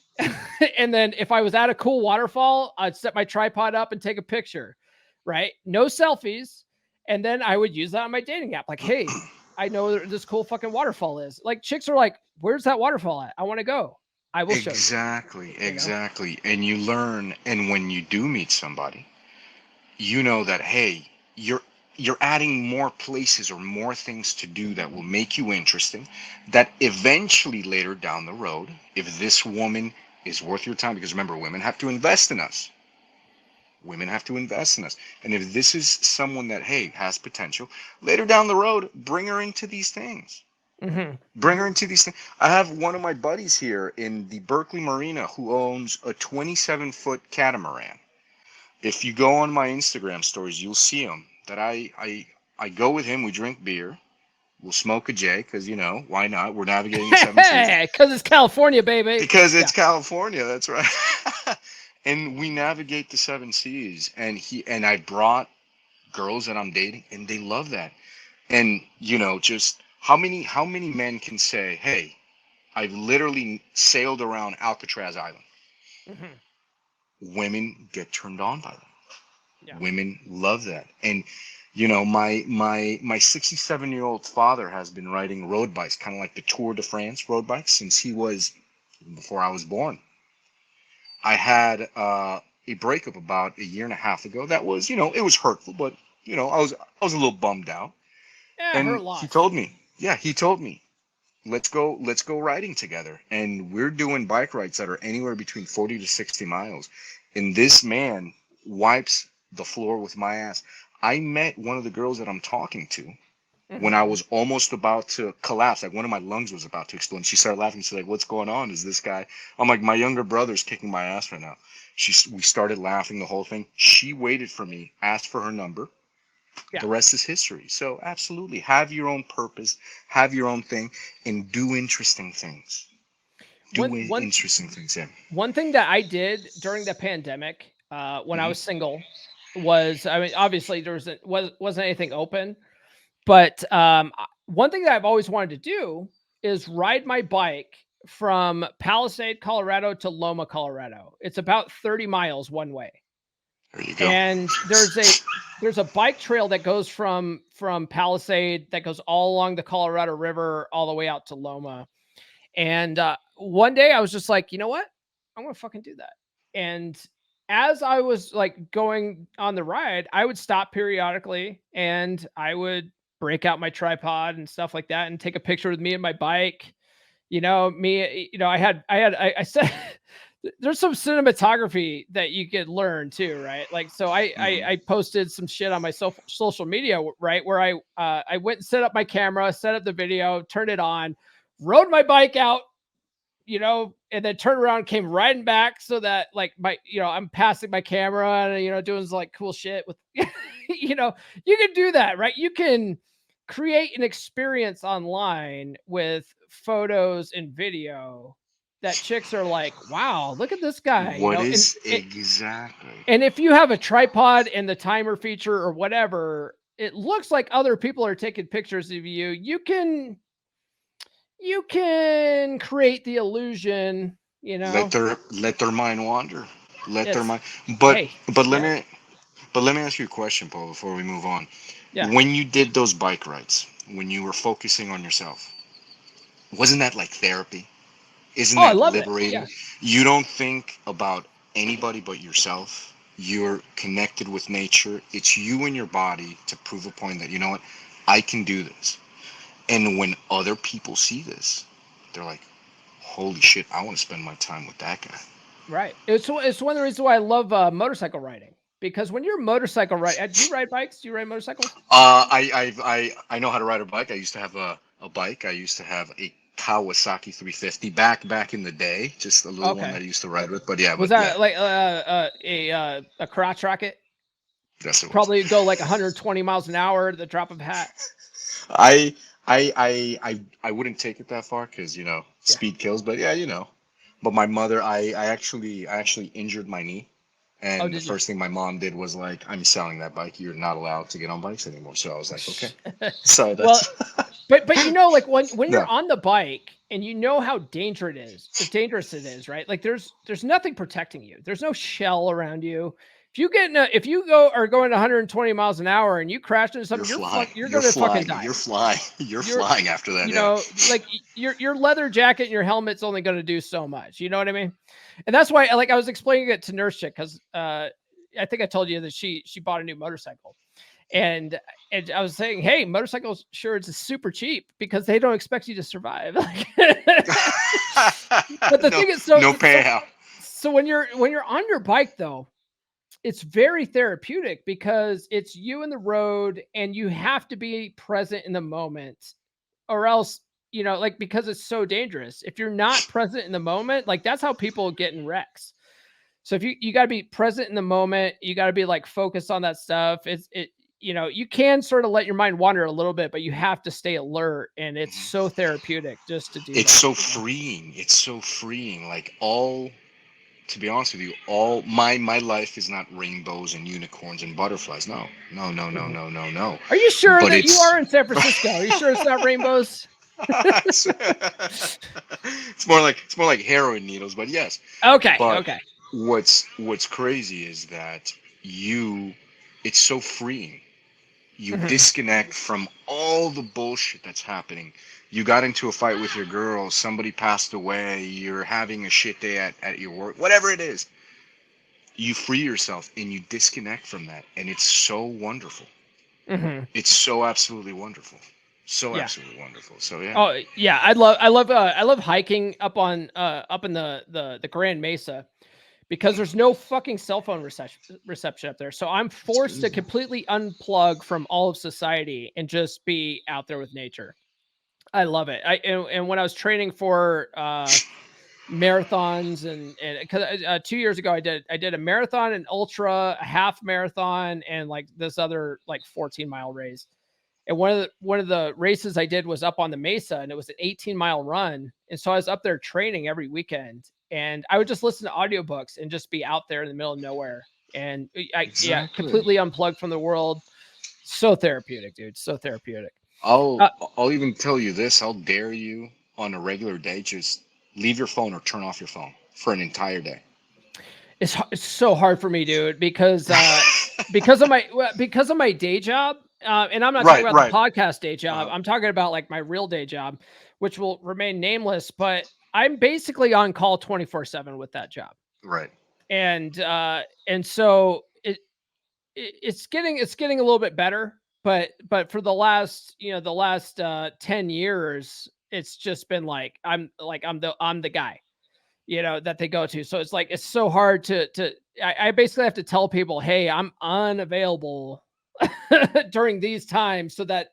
And then if I was at a cool waterfall, I'd set my tripod up and take a picture, right? No selfies. And then I would use that on my dating app. Like, hey, I know this cool fucking waterfall is. Like, chicks are like, where's that waterfall at? I want to go. I will show you. Exactly. And you learn, and when you do meet somebody, you know that, hey, you're adding more places or more things to do that will make you interesting, that eventually later down the road, if this woman is worth your time, because remember, women have to invest in us. Women have to invest in us. And if this is someone that, hey, has potential, later down the road, bring her into these things. Bring her into these things. I have one of my buddies here in the Berkeley Marina who owns a 27-foot catamaran. If you go on my Instagram stories, you'll see him. That I go with him. We drink beer. We'll smoke a J because, why not? We're navigating the seven seas. Because it's California, baby. Because it's California. That's right. And we navigate the seven seas. And I brought girls that I'm dating, and they love that. And, just how many men can say, hey, I've literally sailed around Alcatraz Island. Women get turned on by that. Yeah. Women love that. And my 67-year-old father has been riding road bikes, kind of like the Tour de France road bikes, since before I was born. I had a breakup about a year and a half ago. That was, it was hurtful, but I was a little bummed out. Yeah, and hurt a lot. he told me, let's go riding together. And we're doing bike rides that are anywhere between 40 to 60 miles. And this man wipes the floor with my ass. I met one of the girls that I'm talking to when I was almost about to collapse. Like, one of my lungs was about to explode. And she started laughing. She's like, what's going on? Is this guy? I'm like, my younger brother's kicking my ass right now. We started laughing, the whole thing. She waited for me, asked for her number. Yeah. The rest is history. So absolutely, have your own purpose, have your own thing, and do interesting things. Interesting things. Yeah. One thing that I did during the pandemic, when I was single, was, I mean, obviously there wasn't anything open, but one thing that I've always wanted to do is ride my bike from Palisade, Colorado to Loma, Colorado. It's about 30 miles one way. There you go. And there's a bike trail that goes from Palisade that goes all along the Colorado River all the way out to Loma. And one day I was just like, you know what? I'm going to fucking do that. And as I was like going on the ride, I would stop periodically and I would break out my tripod and stuff like that and take a picture with me and my bike. I said, there's some cinematography that you could learn too, right? Like, so I posted some shit on my social media, right, where I went and set up my camera, set up the video, turned it on, rode my bike out, and then turned around, came riding back, so that like I'm passing my camera and doing like cool shit with, you can do that, right? You can create an experience online with photos and video that chicks are like, wow, look at this guy, What is exactly? and if you have a tripod and the timer feature or whatever, it looks like other people are taking pictures of you. You can create the illusion, Let their mind wander. Let their it's, mind. But hey, but let yeah, me but let me ask you a question, Paul, before we move on. yeah. When you did those bike rides, when you were focusing on yourself, wasn't that like therapy? Isn't Oh, I that love it. liberating? Yeah. You don't think about anybody but yourself. You're connected with nature. It's you and your body to prove a point that, you know what, I can do this. And when other people see this, they're like, holy shit, I want to spend my time with that guy. Right. It's one of the reasons why I love motorcycle riding, because when you're motorcycle ride, do you ride bikes? Do you ride motorcycles? I know how to ride a bike. I used to have a bike. I used to have a Kawasaki 350 back in the day, just a little one Okay. that I used to ride with. But yeah, Was but yeah, that like a crotch rocket? yes it was. Probably go like 120 miles an hour at the drop of a hat. I wouldn't take it that far because Yeah. speed kills. But yeah, But my mother, I actually injured my knee, Oh, and the did you? first thing my mom did was like, I'm selling that bike. You're not allowed to get on bikes anymore. So I was like, okay. So Well, that's but like when you're no. on the bike and you know how dangerous it is, right? Like there's nothing protecting you. There's no shell around you. If you are going 120 miles an hour and you crash into You're something, flying. you're You're gonna fucking flying. die. You're flying. You're You're flying after that. Yeah. like your leather jacket and your helmet's only gonna do so much. You know what I mean? And that's why I was explaining it to Nurse Chick, because I think I told you that she bought a new motorcycle. And I was saying, hey, motorcycle insurance is super cheap because they don't expect you to survive. But the No, thing is, no payout. so when you're on your bike though, it's very therapeutic because it's you and the road, and you have to be present in the moment, or else, like, because it's so dangerous. If you're not present in the moment, like that's how people get in wrecks. So if you got to be present in the moment, you got to be like focused on that stuff. You can sort of let your mind wander a little bit, but you have to stay alert, and it's so therapeutic just to do It's that. so freeing. It's so freeing. Like all, to be honest with you, all my life is not rainbows and unicorns and butterflies. No, no, no, no, Mhm. no, no, no. Are you sure But that you it's are in San Francisco? Are you sure it's not rainbows? it's more like heroin needles. But yes. Okay. But Okay. what's crazy is that it's so freeing. You Mhm. disconnect from all the bullshit that's happening. You got into a fight with your girl, somebody passed away, you're having a shit day at your work, whatever it is. You free yourself and you disconnect from that. And it's so wonderful. Mhm. It's so absolutely wonderful. So Yeah. absolutely wonderful. So yeah. Oh yeah, I love hiking up in the Grand Mesa, because there's no fucking cell phone reception up there. So I'm It's forced to crazy. completely unplug from all of society and just be out there with nature. I love it. And when I was training for marathons, and because 2 years ago I did a marathon, an ultra, a half marathon, and like this other like 14-mile race. And one of the races I did was up on the mesa, and it was an 18-mile run. And so I was up there training every weekend, and I would just listen to audiobooks and just be out there in the middle of nowhere. And yeah, Exactly. completely unplugged from the world. So therapeutic, dude. So therapeutic. I'll Uh, I'll even tell you this. I'll dare you on a regular day, just leave your phone or turn off your phone for an entire day. it's so hard for me, dude, because of my day job. And I'm not talking Right, about the right. podcast day job. Uh-huh. I'm talking about like my real day job, which will remain nameless. But I'm basically on call 24/7 with that job. Right. And so it's getting a little bit better, but for the last 10 years, it's just been like I'm the guy. that they go to. So it's like, it's so hard I basically have to tell people, hey, I'm unavailable during these times so that,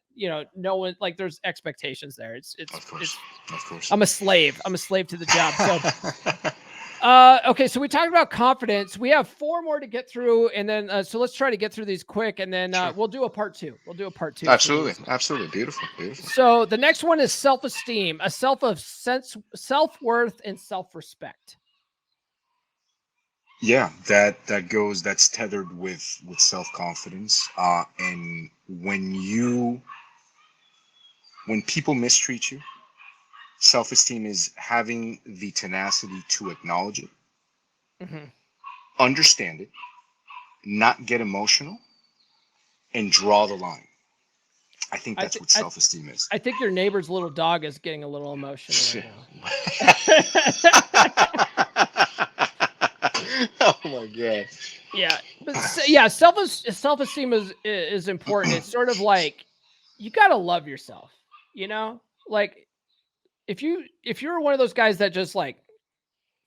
no one, like, there's expectations there. Of course. Of course. I'm a slave to the job. So, okay. So we talked about confidence. We have 4 more to get through. And then, so let's try to get through these quick, and then, Sure. we'll do a part 2. We'll do a part 2. Absolutely. Absolutely. Beautiful. Beautiful. So the next one is self-esteem, a self-worth and self-respect. Yeah, that's tethered with self-confidence. And when people mistreat you, self-esteem is having the tenacity to acknowledge it, understand it, not get emotional, and draw the line. I think that's what self-esteem is. I think your neighbor's little dog is getting a little emotional right now. Oh my God. Yeah. But yeah, self-esteem is important. It's sort of like, you got to love yourself, like, if you're one of those guys that just, like,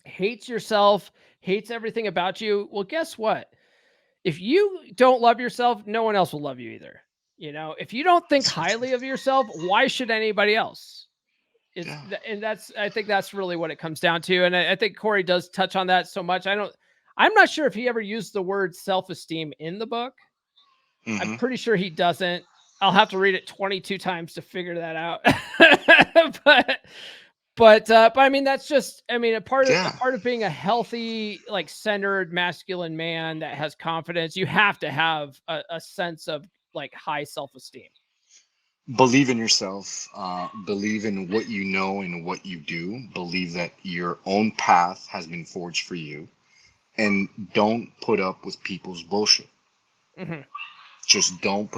hates yourself, hates everything about you, well, guess what? If you don't love yourself, no one else will love you either. If you don't think highly of yourself, why should anybody else? And I think that's really what it comes down to. And I think Corey does touch on that so much. I'm not sure if he ever used the word self-esteem in the book. I'm pretty sure he doesn't. I'll have to read it 22 times to figure that out. But I mean, that's just, a part of being a healthy, like, centered masculine man that has confidence. You have to have a sense of, like, high self-esteem. Believe in yourself, believe in what you know and what you do, believe that your own path has been forged for you, and don't put up with people's bullshit. Just don't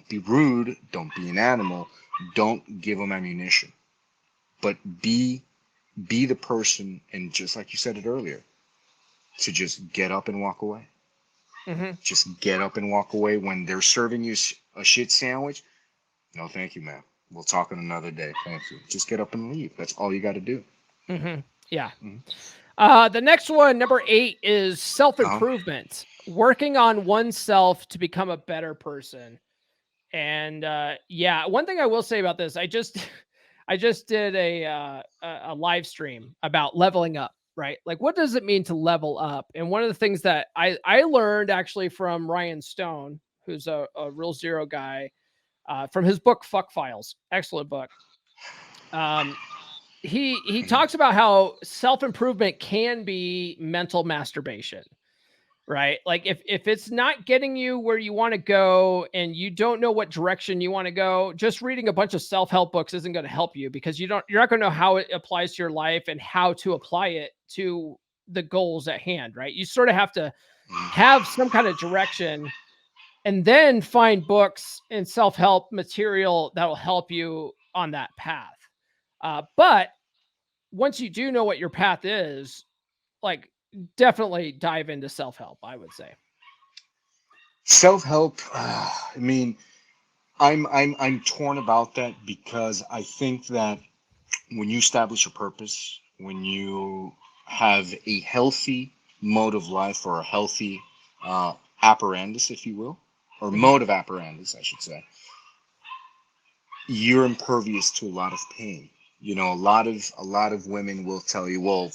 be rude, don't be an animal, don't give them ammunition, but be the person, and just like you said it earlier, to just get up and walk away. Just get up and walk away when they're serving you a shit sandwich. No, thank you, man. We'll talk on another day. Thank you. Just get up and leave. That's all you got to do. Yeah. The next one, number 8, is self-improvement. Working on oneself to become a better person. And one thing I will say about this, I just did a live stream about leveling up, right? Like, what does it mean to level up? And one of the things that I learned actually from Ryan Stone, who's a Real Zero guy, from his book Fuck Files, excellent book. He talks about how self-improvement can be mental masturbation, right? Like, if it's not getting you where you want to go and you don't know what direction you want to go, just reading a bunch of self-help books isn't going to help you, because you're not going to know how it applies to your life and how to apply it to the goals at hand, right? You sort of have to have some kind of direction, and then find books and self-help material that will help you on that path. But once you do know what your path is, like, definitely dive into self-help, I would say. Self-help. I'm torn about that, because I think that when you establish a purpose, when you have a healthy mode of life, or a healthy apparatus, if you will, or mode of apparatus, I should say, you're impervious to a lot of pain. A lot of women will tell you, well,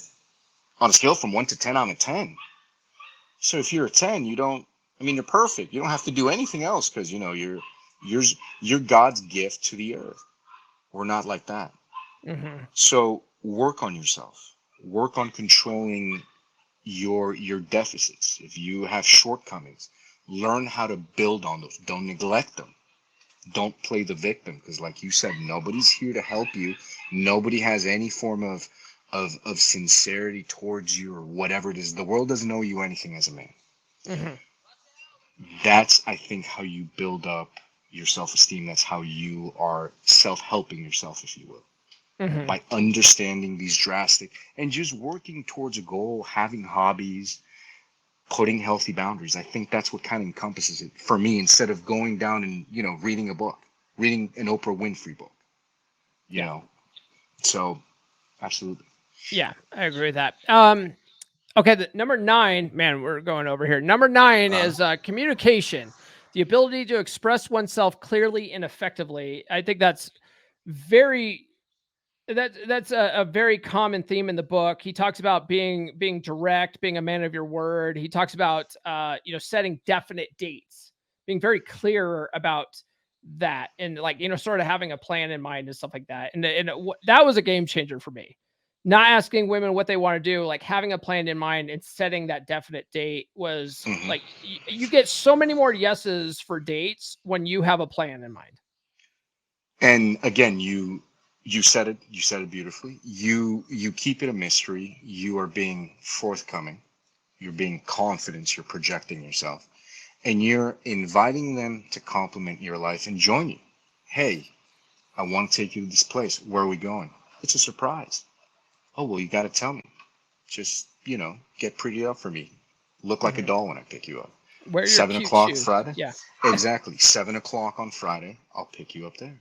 on a scale from 1 to 10, I'm a 10. So if you're a 10, you're perfect. You don't have to do anything else, because you're God's gift to the earth. We're not like that. So work on yourself. Work on controlling your deficits. If you have shortcomings, learn how to build on those. Don't neglect them. Don't play the victim, because, like you said, nobody's here to help you. Nobody has any form of sincerity towards you, or whatever it is. The world doesn't owe you anything as a man. That's, I think, how you build up your self-esteem. That's how you are self-helping yourself, if you will, by understanding these drastic and just working towards a goal, having hobbies, putting healthy boundaries. I think that's what kind of encompasses it for me, instead of going down and reading a book, reading an Oprah Winfrey book. So absolutely. Yeah, I agree with that. Okay, the number 9, man, we're going over here. Number 9 Uh, is communication, the ability to express oneself clearly and effectively. I think that's very that's a very common theme in the book. He talks about being direct, being a man of your word. He talks about setting definite dates, being very clear about that, and like sort of having a plan in mind and stuff like that. That was a game changer for me. Not asking women what they want to do, like having a plan in mind and setting that definite date was mhm. like you get so many more yeses for dates when you have a plan in mind. And again, you said it. You said it beautifully. You keep it a mystery. You are being forthcoming. You're being confident. You're projecting yourself, and you're inviting them to compliment your life and join you. Hey, I want to take you to this place. Where are we going? It's a surprise. Oh, well, you got to tell me. Just, get pretty up for me. Look like a Mhm. doll when I pick you up. Wear your 7 cute o'clock shoes. Friday? Yeah. Exactly. 7 o'clock on Friday. I'll pick you up there.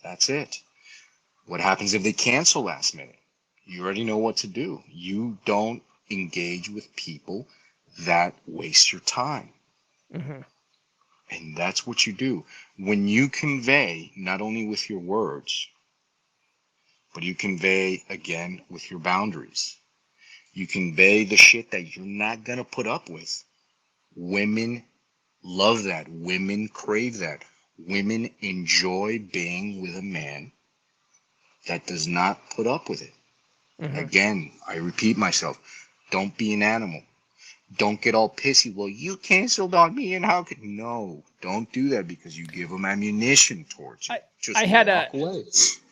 That's it. What happens if they cancel last minute? You already know what to do. You don't engage with people that waste your time. Hmm. And that's what you do. When you convey, not only with your words, but you convey again with your boundaries. You convey the shit that you're not going to put up with. Women love that. Women crave that. Women enjoy being with a man that does not put up with it. Hmm. Again, I repeat myself. Don't be an animal. Don't get all pissy. Well, you canceled on me, and how could... No, don't do that, because you give them ammunition towards you. I Just I had a walk away.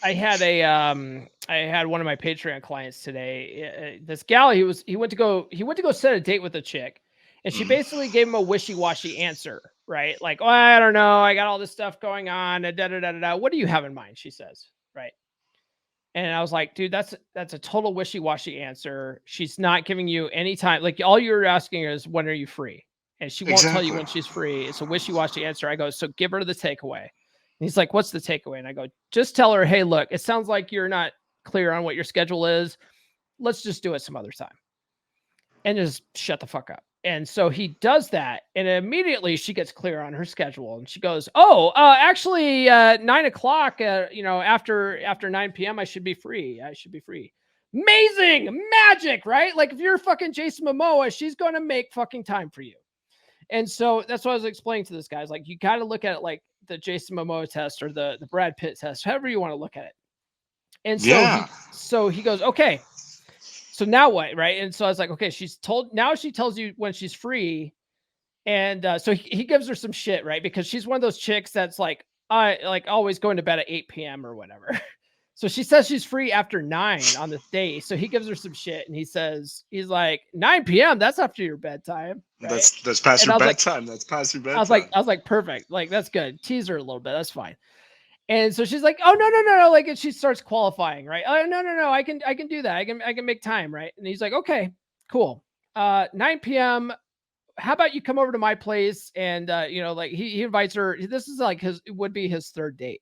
I had one of my Patreon clients today. This gal, he went to go set a date with a chick, and she Mhm. basically gave him a wishy-washy answer, right? Like, oh, I don't know, I got all this stuff going on, da da da da da. What do you have in mind? She says, right? And I was like, dude, that's a total wishy-washy answer. She's not giving you any time. Like, all you're asking is, when are you free? And she won't tell you Exactly. when she's free. It's a wishy-washy answer. I go, so give her the takeaway. And he's like, what's the takeaway? And I go, just tell her, hey, look, it sounds like you're not clear on what your schedule is. Let's just do it some other time. And just shut the fuck up. And so he does that, and immediately she gets clear on her schedule, and she goes, "Oh, actually, 9 o'clock. After 9 p.m., I should be free. I should be free." Amazing magic, right? Like if you're fucking Jason Momoa, she's going to make fucking time for you. And so that's what I was explaining to this guy. Like you got to look at it like the Jason Momoa test or the Brad Pitt test, however you want to look at it. And Yeah. so he goes, okay, so now what, right? And so I was like, okay, now she tells you when she's free. And so he gives her some shit, right? Because she's one of those chicks that's like, I like always going to bed at 8 p.m. or whatever. So she says she's free after 9 on this day. So he gives her some shit, and he's like, 9 p.m. That's after your bedtime, right? That's past And your bedtime. That's past your bedtime. I was like, perfect. Like, that's good. Tease her a little bit. That's fine. And so she's like, oh, no, no, no, no. Like, and she starts qualifying, right? Oh, no, no, no. I can do that. I can make time, right? And he's like, okay, cool. 9 p.m. How about you come over to my place? And like he invites her. This is like it would be his third date.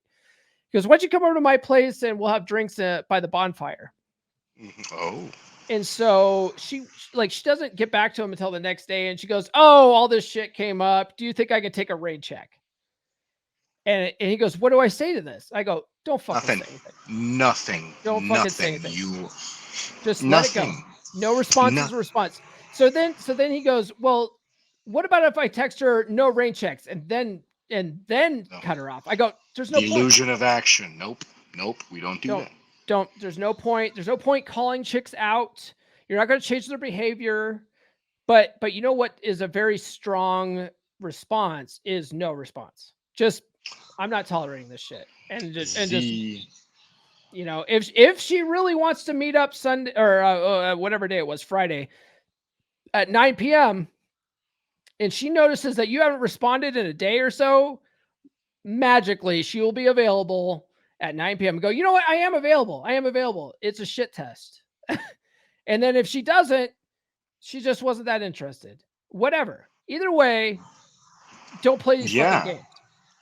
He goes, why don't you come over to my place and we'll have drinks by the bonfire? Oh. And so she doesn't get back to him until the next day, and she goes, oh, all this shit came up. Do you think I could take a rain check? And he goes, what do I say to this? I go, don't fucking Nothing. say anything. Nothing. Don't fucking say Nothing. anything. You. Just let it go. Nothing. No response is a Nothing. response. So then he goes, well, what about if I text her no rain checks and then No. cut her off? I go, there's no The point. illusion of action. Nope. Nope. We don't do Don't that. don't there's no point. There's no point calling chicks out. You're not going to change their behavior. But you know what is a very strong response is no response. Just I'm not tolerating this shit. And just The. if she really wants to meet up Sunday or whatever day it was, Friday at 9 p.m. and she notices that you haven't responded in a day or so, magically she will be available at 9 p.m. Go, you know what? I am available. I am available. It's a shit test. And then if she doesn't, she just wasn't that interested. Whatever. Either way, don't play these fucking Yeah. games.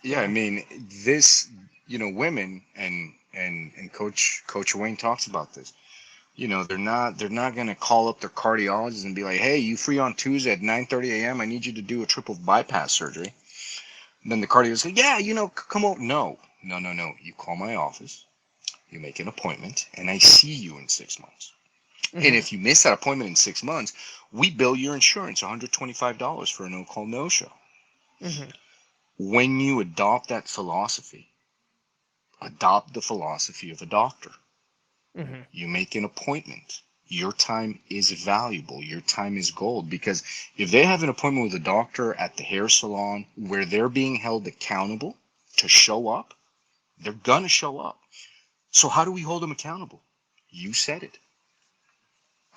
Yeah. I mean, this. Women and Coach Wayne talks about this. You know, they're not going to call up their cardiologist and be like, hey, you free on Tuesday at 9:30 a.m.? I need you to do a triple bypass surgery. And then the cardiologist says, yeah, come on. No, no, no, no. You call my office, you make an appointment, and I see you in 6 months. Mm-hmm. And if you miss that appointment in 6 months, we bill your insurance $125 for a no-call, no-show. Mm-hmm. When you adopt that philosophy, adopt the philosophy of a doctor. Mm-hmm. You make an appointment. Your time is valuable. Your time is gold. Because if they have an appointment with a doctor at the hair salon where they're being held accountable to show up, they're going to show up. So how do we hold them accountable? You said it.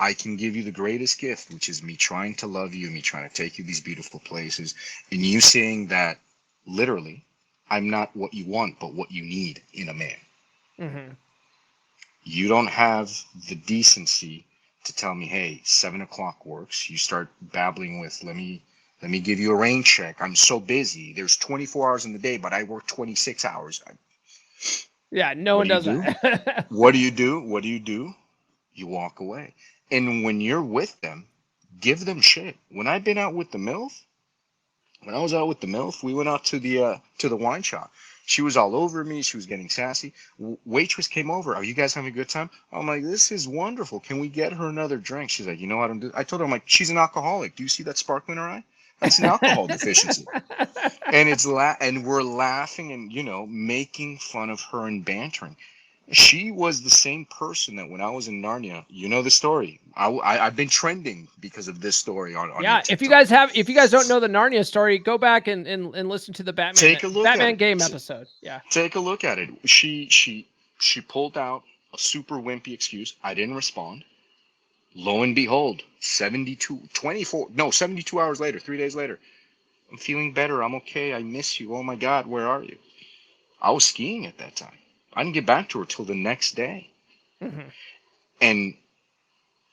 I can give you the greatest gift, which is me trying to love you, me trying to take you these beautiful places, and you saying that literally, I'm not what you want, but what you need in a man. Mm-hmm. You don't have the decency to tell me, hey, 7 o'clock works. You start babbling with, let me give you a rain check. I'm so busy. There's 24 hours in the day, but I work 26 hours. Yeah, no What one do you does do? that. What do you do? What do you do? You walk away. And when you're with them, give them shit. When I've been out with the MILF, when I was out with the MILF, we went out to the wine shop. She was all over me. She was getting sassy. Waitress came over. Are you guys having a good time? I'm like, this is wonderful. Can we get her another drink? She's like, you know what I'm doing? I told her, I'm like, she's an alcoholic. Do you see that sparkle in her eye? That's an alcohol deficiency. And and we're laughing and making fun of her and bantering. She was the same person that when I was in Narnia, you know the story. I've been trending because of this story on your Yeah, if you TikTok. guys don't know the Narnia story, go back and listen to the Take a look at Batman it. game episode. Yeah. Take a look at it. She pulled out a super wimpy excuse. I didn't respond. Lo and behold, 72 hours later, 3 days later, I'm feeling better. I'm okay. I miss you. Oh my God, where are you? I was skiing at that time. I didn't get back to her till the next day. Mm-hmm. And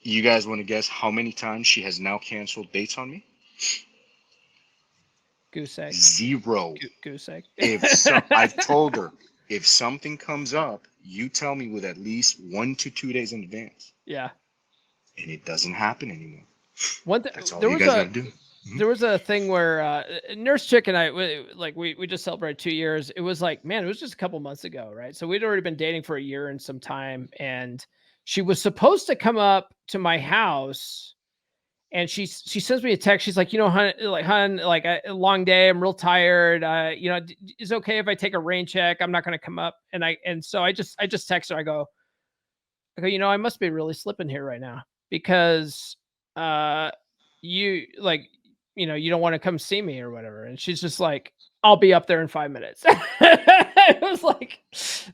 you guys want to guess how many times she has now canceled dates on me? Goose egg. 0. Goose egg. I've told her, if something comes up, you tell me with at least 1 to 2 days in advance. Yeah. And it doesn't happen anymore. That's all There you was guys gotta do. there was a thing where Nurse Chick and I we just celebrated 2 years. It was like, man, it was just a couple months ago, right? So we'd already been dating for a year and some time, and she was supposed to come up to my house. And she sends me a text. She's like, hun, a long day. I'm real tired. Is it okay if I take a rain check? I'm not going to come up. And so I just text her. I go, I must be really slipping here right now because, you like, you don't want to come see me or whatever. And she's just like, I'll be up there in 5 minutes. It was like,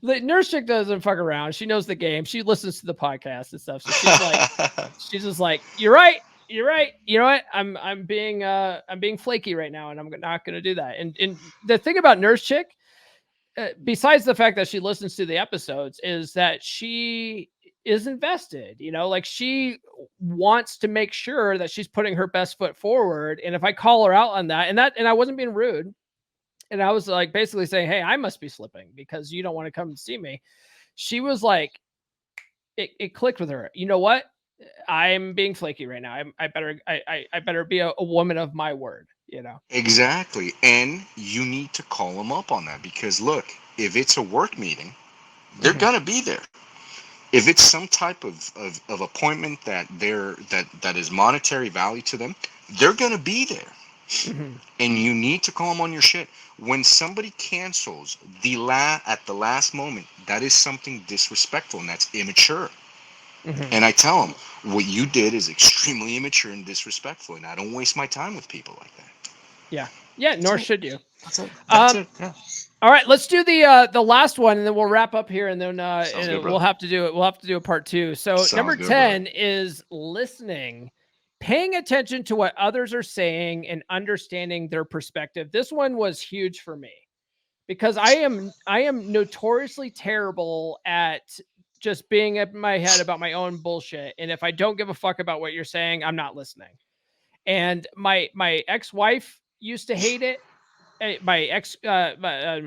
the Nurse Chick doesn't fuck around. She knows the game. She listens to the podcast and stuff. So she's just like, you're right. You're right. You know what? I'm being flaky right now, and I'm not going to do that. And the thing about Nurse Chick, besides the fact that she listens to the episodes, is that she is invested. Like she wants to make sure that she's putting her best foot forward. And if I call her out on that, and I wasn't being rude, and I was like basically saying, hey, I must be slipping because you don't want to come and see me. She was like, it clicked with her. You know what? I'm being flaky right now. I better be a woman of my word, Exactly. And you need to call them up on that because look, if it's a work meeting, they're gonna be there. If it's some type of appointment that is monetary value to them, they're gonna be there. Mm-hmm. And you need to call them on your shit. When somebody cancels at the last moment, that is something disrespectful and that's immature. Mm-hmm. And I tell them, what you did is extremely immature and disrespectful, and I don't waste my time with people like that. Yeah. Nor should you. That's it. That's it. Yeah. All right, let's do the last one, and then we'll wrap up here, and then Good, we'll have to do it. We'll have to do a part 2. So Sounds number good, 10 is listening, paying attention to what others are saying, and understanding their perspective. This one was huge for me because I am notoriously terrible at just being in my head about my own bullshit, and if I don't give a fuck about what you're saying, I'm not listening. And my ex-wife used to hate it. My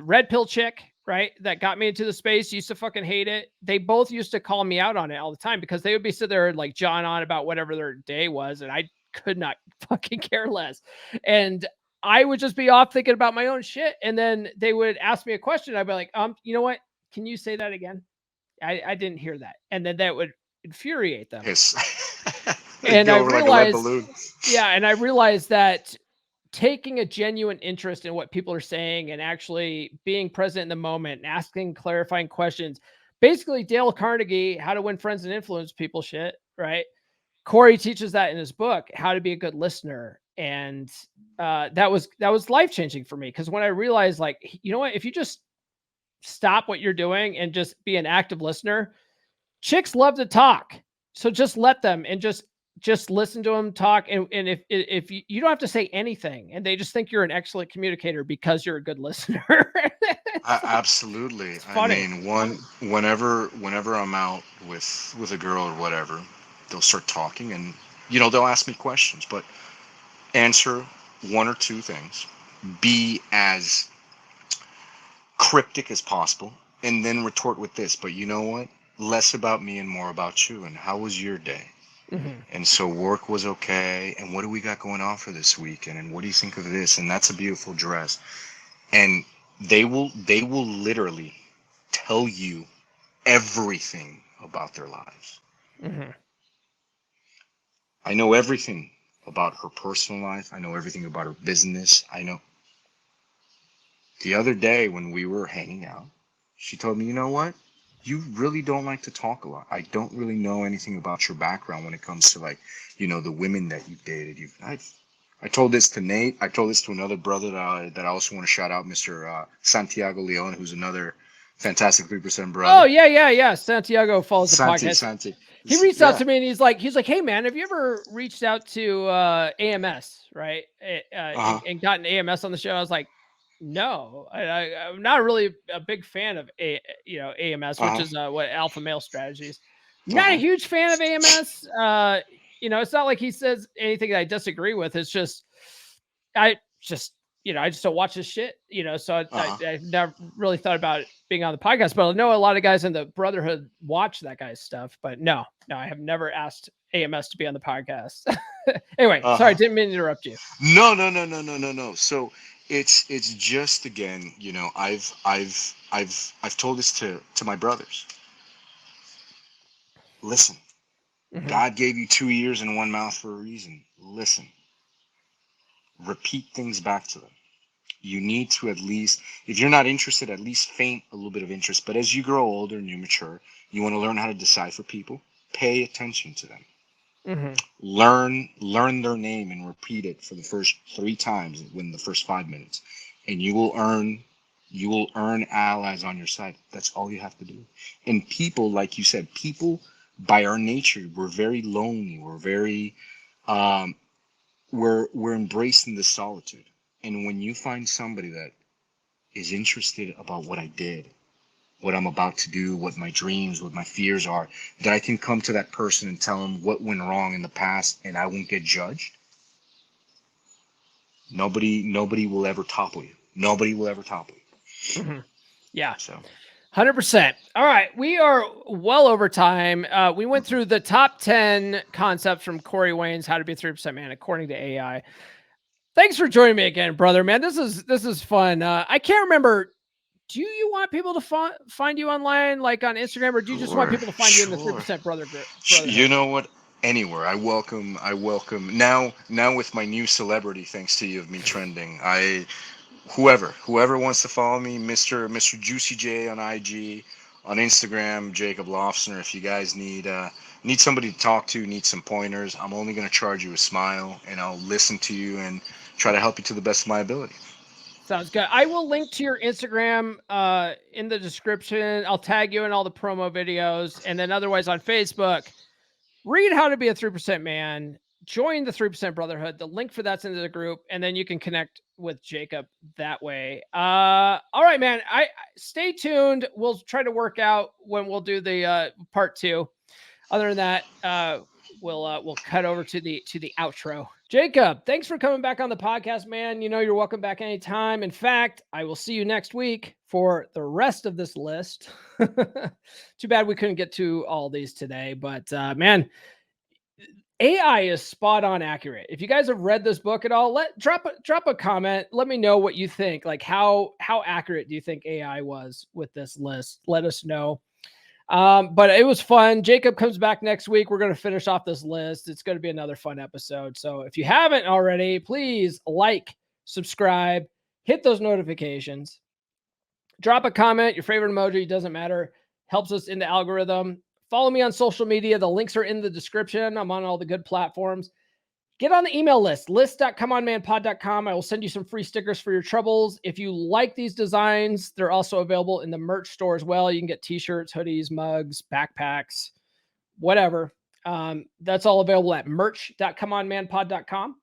red pill chick right, that got me into the space, used to fucking hate it. They both used to call me out on it all the time because they would be sitting there and like jawing on about whatever their day was, and I could not fucking care less. And I would just be off thinking about my own shit, and then they would ask me a question. I'd be like, you know what? Can you say that again? I didn't hear that. And then that would infuriate them. Yes. And Go I over like a lead realized, balloon. yeah, and I realized that taking a genuine interest in what people are saying and actually being present in the moment and asking clarifying questions, basically Dale Carnegie, How to Win Friends and Influence People shit, right? Corey teaches that in his book, How to Be a Good Listener. And that was life-changing for me, because when I realized, like, you know what, if you just stop what you're doing and just be an active listener, chicks love to talk. So just let them, and just listen to them talk. And if you don't have to say anything, and they just think you're an excellent communicator because you're a good listener. Absolutely. I Funny. mean, whenever I'm out with a girl or whatever, they'll start talking, and they'll ask me questions, but answer one or two things. Be as cryptic as possible, and then retort with this. But you know what? Less about me and more about you. And how was your day? Mm-hmm. And so work was okay. And what do we got going on for this weekend? And what do you think of this? And that's a beautiful dress. And they will literally tell you everything about their lives. Mm-hmm. I know everything about her personal life. I know everything about her business. I know. The other day when we were hanging out, she told me, you know what? You really don't like to talk a lot. I don't really know anything about your background when it comes to, like, the women that you've dated. I told this to Nate. I told this to another brother that I also want to shout out, Mr. Santiago Leon, who's another fantastic 3% brother. Oh yeah. Santiago follows the podcast. Santi. He reached Yeah. out to me, and he's like, hey man, have you ever reached out to AMS, right? And gotten AMS on the show? I was like, no, I'm not really a big fan of AMS, which is what Alpha Male Strategies. Not a huge fan of AMS. It's not like he says anything that I disagree with. It's just I just don't watch his shit. So I've never really thought about being on the podcast, but I know a lot of guys in the Brotherhood watch that guy's stuff. But no, I have never asked AMS to be on the podcast. Anyway, sorry, didn't mean to interrupt you. No. So it's just, again, I've told this to my brothers. Listen, Mm-hmm. God gave you 2 ears and one mouth for a reason. Listen, repeat things back to them. You need to, at least, if you're not interested, at least feign a little bit of interest. But as you grow older and you mature, you want to learn how to decipher people. Pay attention to them. Mm-hmm. Learn their name and repeat it for the first 3 times within the first 5 minutes, and you will earn allies on your side. That's all you have to do. And people, like you said, people by our nature, we're very lonely. We're very we're embracing the solitude. And when you find somebody that is interested about what I did, what I'm about to do, what my dreams, what my fears are, that I can come to that person and tell them what went wrong in the past, and I won't get judged. Nobody will ever topple you. Nobody will ever topple you. Mm-hmm. Yeah. So 100%. All right. We are well over time. We went through the top 10 concepts from Corey Wayne's How to Be a 3% Man According to AI. Thanks for joining me again, brother, man. This is fun. I can't remember. Do you want people to find you online, like on Instagram, or do you just want people to find you in the 3% Brotherhood? You know what? Anywhere. I welcome now with my new celebrity, thanks to you, of me trending. Whoever wants to follow me, Mr. Juicy J on IG, on Instagram, Jacob Lofsner. If you guys need somebody to talk to, need some pointers, I'm only going to charge you a smile, and I'll listen to you and try to help you to the best of my ability. Sounds good. I will link to your Instagram in the description. I'll tag you in all the promo videos. And then otherwise on Facebook, read How to Be a 3% Man. Join the 3% Brotherhood. The link for that's into the group. And then you can connect with Jacob that way. All right, man. I stay tuned. We'll try to work out when we'll do the part 2. Other than that, we'll cut over to the outro. Jacob, thanks for coming back on the podcast, man. You know, you're welcome back anytime. In fact, I will see you next week for the rest of this list. Too bad we couldn't get to all these today, but man, AI is spot on accurate. If you guys have read this book at all, drop a comment. Let me know what you think. Like how accurate do you think AI was with this list? Let us know. But it was fun. Jacob comes back next week. We're going to finish off this list. It's going to be another fun episode. So if you haven't already, please like, subscribe, hit those notifications, drop a comment, your favorite emoji, doesn't matter. Helps us in the algorithm. Follow me on social media. The links are in the description. I'm on all the good platforms. Get on the email list.comeonmanpod.com. I will send you some free stickers for your troubles. If you like these designs, they're also available in the merch store as well. You can get t-shirts, hoodies, mugs, backpacks, whatever. That's all available at merch.comeonmanpod.com.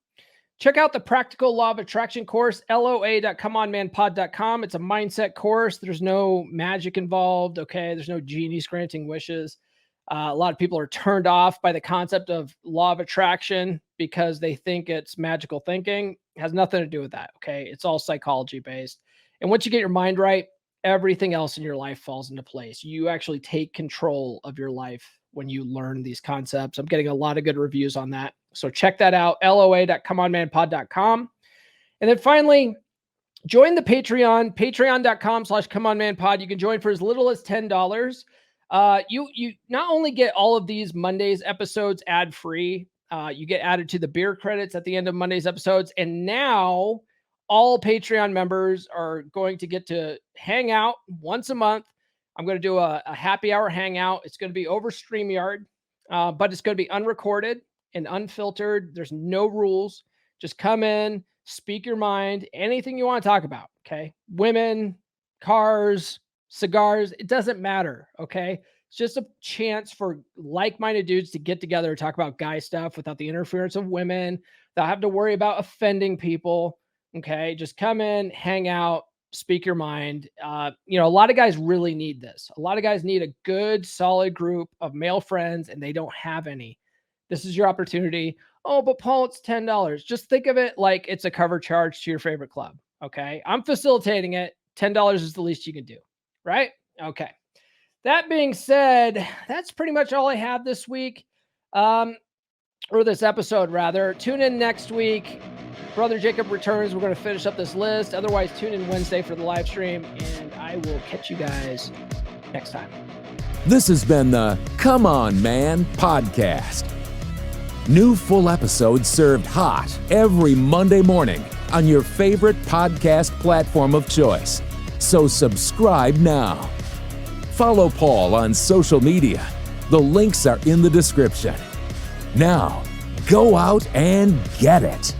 Check out the Practical Law of Attraction course, loa.comeonmanpod.com. It's a mindset course. There's no magic involved, okay? There's no genies granting wishes. A lot of people are turned off by the concept of law of attraction because they think it's magical thinking. It has nothing to do with that, okay? It's all psychology based. And once you get your mind right, everything else in your life falls into place. You actually take control of your life when you learn these concepts. I'm getting a lot of good reviews on that. So check that out, loa.comeonmanpod.com. And then finally, join the Patreon, patreon.com/comeonmanpod. You can join for as little as $10. You not only get all of these Mondays episodes ad-free, you get added to the beer credits at the end of Monday's episodes. And now all Patreon members are going to get to hang out once a month. I'm going to do a happy hour hangout. It's going to be over StreamYard, but it's going to be unrecorded and unfiltered. There's no rules. Just come in, speak your mind, anything you want to talk about. Okay. Women, cars, cigars, it doesn't matter. Okay. It's just a chance for like-minded dudes to get together and talk about guy stuff without the interference of women, without having to worry about offending people. Okay. Just come in, hang out, speak your mind. A lot of guys really need this. A lot of guys need a good, solid group of male friends, and they don't have any. This is your opportunity. Oh, but Paul, it's $10. Just think of it like it's a cover charge to your favorite club. Okay. I'm facilitating it. $10 is the least you can do. Right? Okay. That being said, that's pretty much all I have this week. Or this episode, rather. Tune in next week. Brother Jacob returns. We're going to finish up this list. Otherwise, tune in Wednesday for the live stream, and I will catch you guys next time. This has been the Come On Man podcast. New full episodes served hot every Monday morning on your favorite podcast platform of choice. So subscribe now. Follow Paul on social media. The links are in the description. Now, go out and get it.